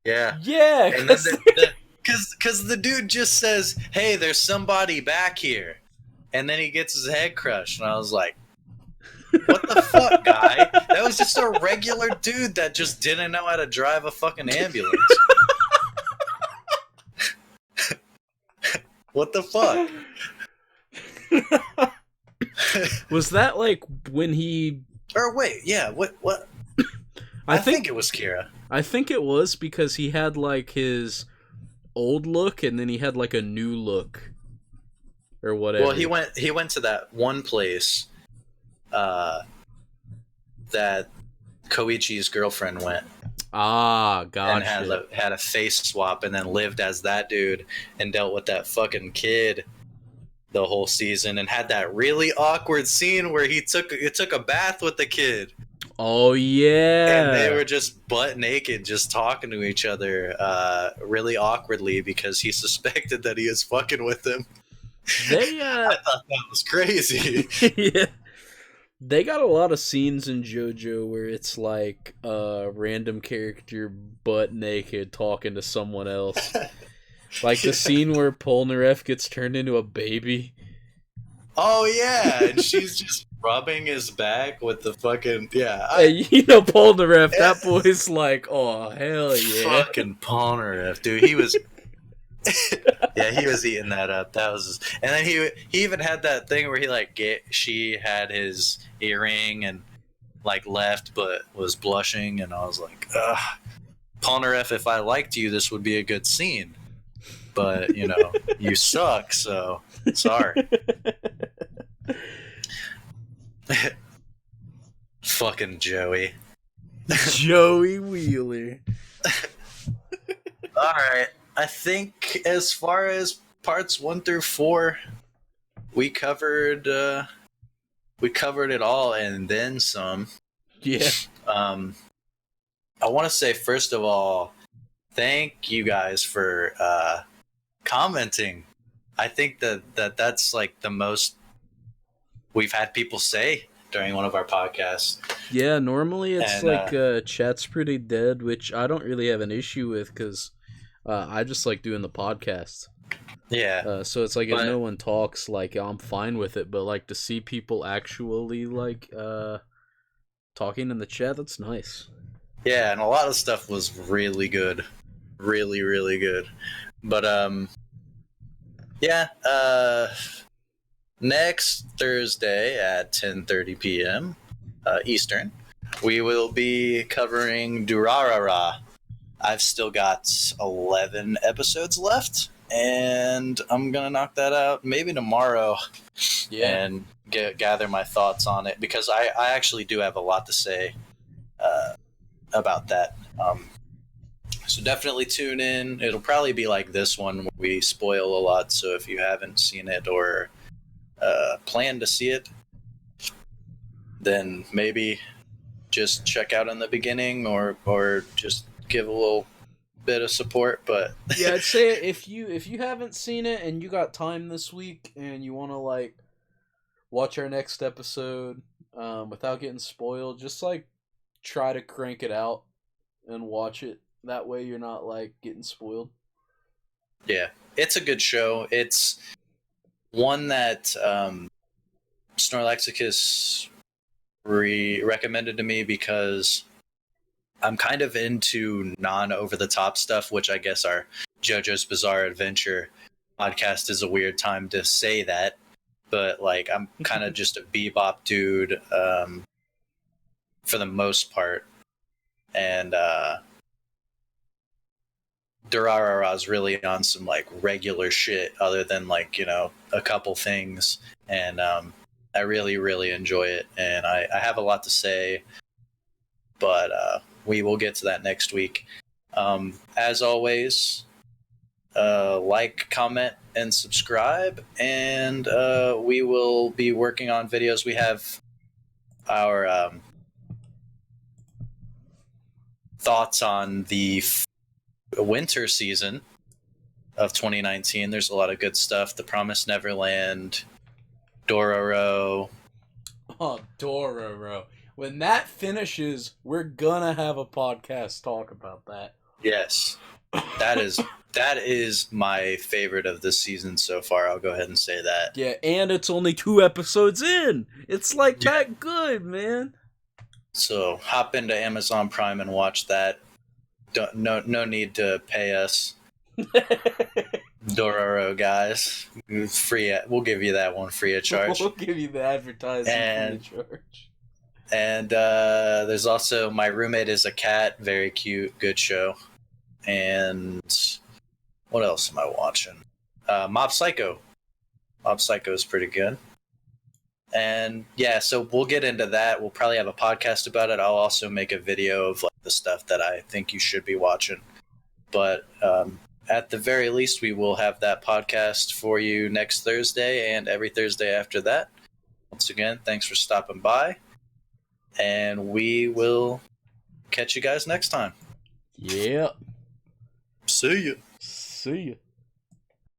yeah. Yeah, And then because the dude just says, "Hey, there's somebody back here," and then he gets his head crushed, and I was like, "What the fuck, guy? That was just a regular dude that just didn't know how to drive a fucking ambulance." What the fuck? Was that like when he Or wait, yeah, what? I I think think it was Kira. I think it was because he had like his old look and then he had like a new look or whatever. Well, he went to that one place that Koichi's girlfriend went Ah, and gotcha. had a face swap and then lived as that dude and dealt with that fucking kid the whole season and had that really awkward scene where he took a bath with the kid Oh and they yeah. were just butt naked just talking to each other really awkwardly because he suspected that he was fucking with him. They I thought that was crazy. yeah. They got a lot of scenes in JoJo where it's like a random character butt naked talking to someone else. Like the scene where Polnareff gets turned into a baby. Oh yeah, and she's just rubbing his back with the fucking Hey, you know Polnareff, that boy's like, oh hell yeah. fucking Polnareff, dude. He was yeah, he was eating that up. That was, and then he even had that thing where he like she had his earring and like left, but was blushing, and I was like, ugh, Polnareff, if I liked you, this would be a good scene, but you know, you suck, so sorry. Fucking Joey. Joey Wheeler. All right, I think as far as parts 1 through 4, we covered it all and then some. Yeah. I want to say first of all, thank you guys for commenting. I think that's like the most we've had people say during one of our podcasts. Yeah, normally it's And like chat's pretty dead, which I don't really have an issue with because I just like doing the podcast. yeah, So it's like if but no one talks, like I'm fine with it. But like to see people actually like talking in the chat, that's nice. yeah, and a lot of stuff was really good, really really good. But yeah, next Thursday at 10:30 p.m. Eastern, we will be covering Durarara, I've still got 11 episodes left, and I'm gonna knock that out maybe tomorrow. Yeah. And gather my thoughts on it, because I actually do have a lot to say about that. So definitely tune in. It'll probably be like this one where we spoil a lot. So if you haven't seen it or plan to see it, then maybe just check out in the beginning, or just give a little bit of support. But Yeah, I'd say if you haven't seen it and you got time this week and you want to like watch our next episode without getting spoiled, just like try to crank it out and watch it. That way you're not like getting spoiled. yeah, it's a good show. It's one that Snorlaxicus recommended to me because I'm kind of into non-over-the-top stuff, which I guess our JoJo's Bizarre Adventure podcast is a weird time to say that. But like, I'm kind of just a bebop dude for the most part, and Durarara's really on some like regular shit, other than like, you know, a couple things, and I really really enjoy it, and I have a lot to say, but we will get to that next week. As always, like, comment, and subscribe, and we will be working on videos. We have our thoughts on the winter season of 2019. There's a lot of good stuff. The Promised Neverland, Dororo. Oh, Dororo. When that finishes, we're gonna have a podcast talk about that. Yes, that is my favorite of this season so far. I'll go ahead and say that. Yeah, and it's only 2 episodes in. It's like that good, man. So hop into Amazon Prime and watch that. No need to pay us, Dororo guys. Free. We'll give you that one free of charge. We'll give you the advertising free of charge. And there's also My Roommate is a Cat. Very cute. Good show. And what else am I watching? Mob Psycho. Mob Psycho is pretty good. And yeah, so we'll get into that. We'll probably have a podcast about it. I'll also make a video of like the stuff that I think you should be watching. But at the very least, we will have that podcast for you next Thursday and every Thursday after that. Once again, thanks for stopping by. And we will catch you guys next time. Yeah. See ya. See ya.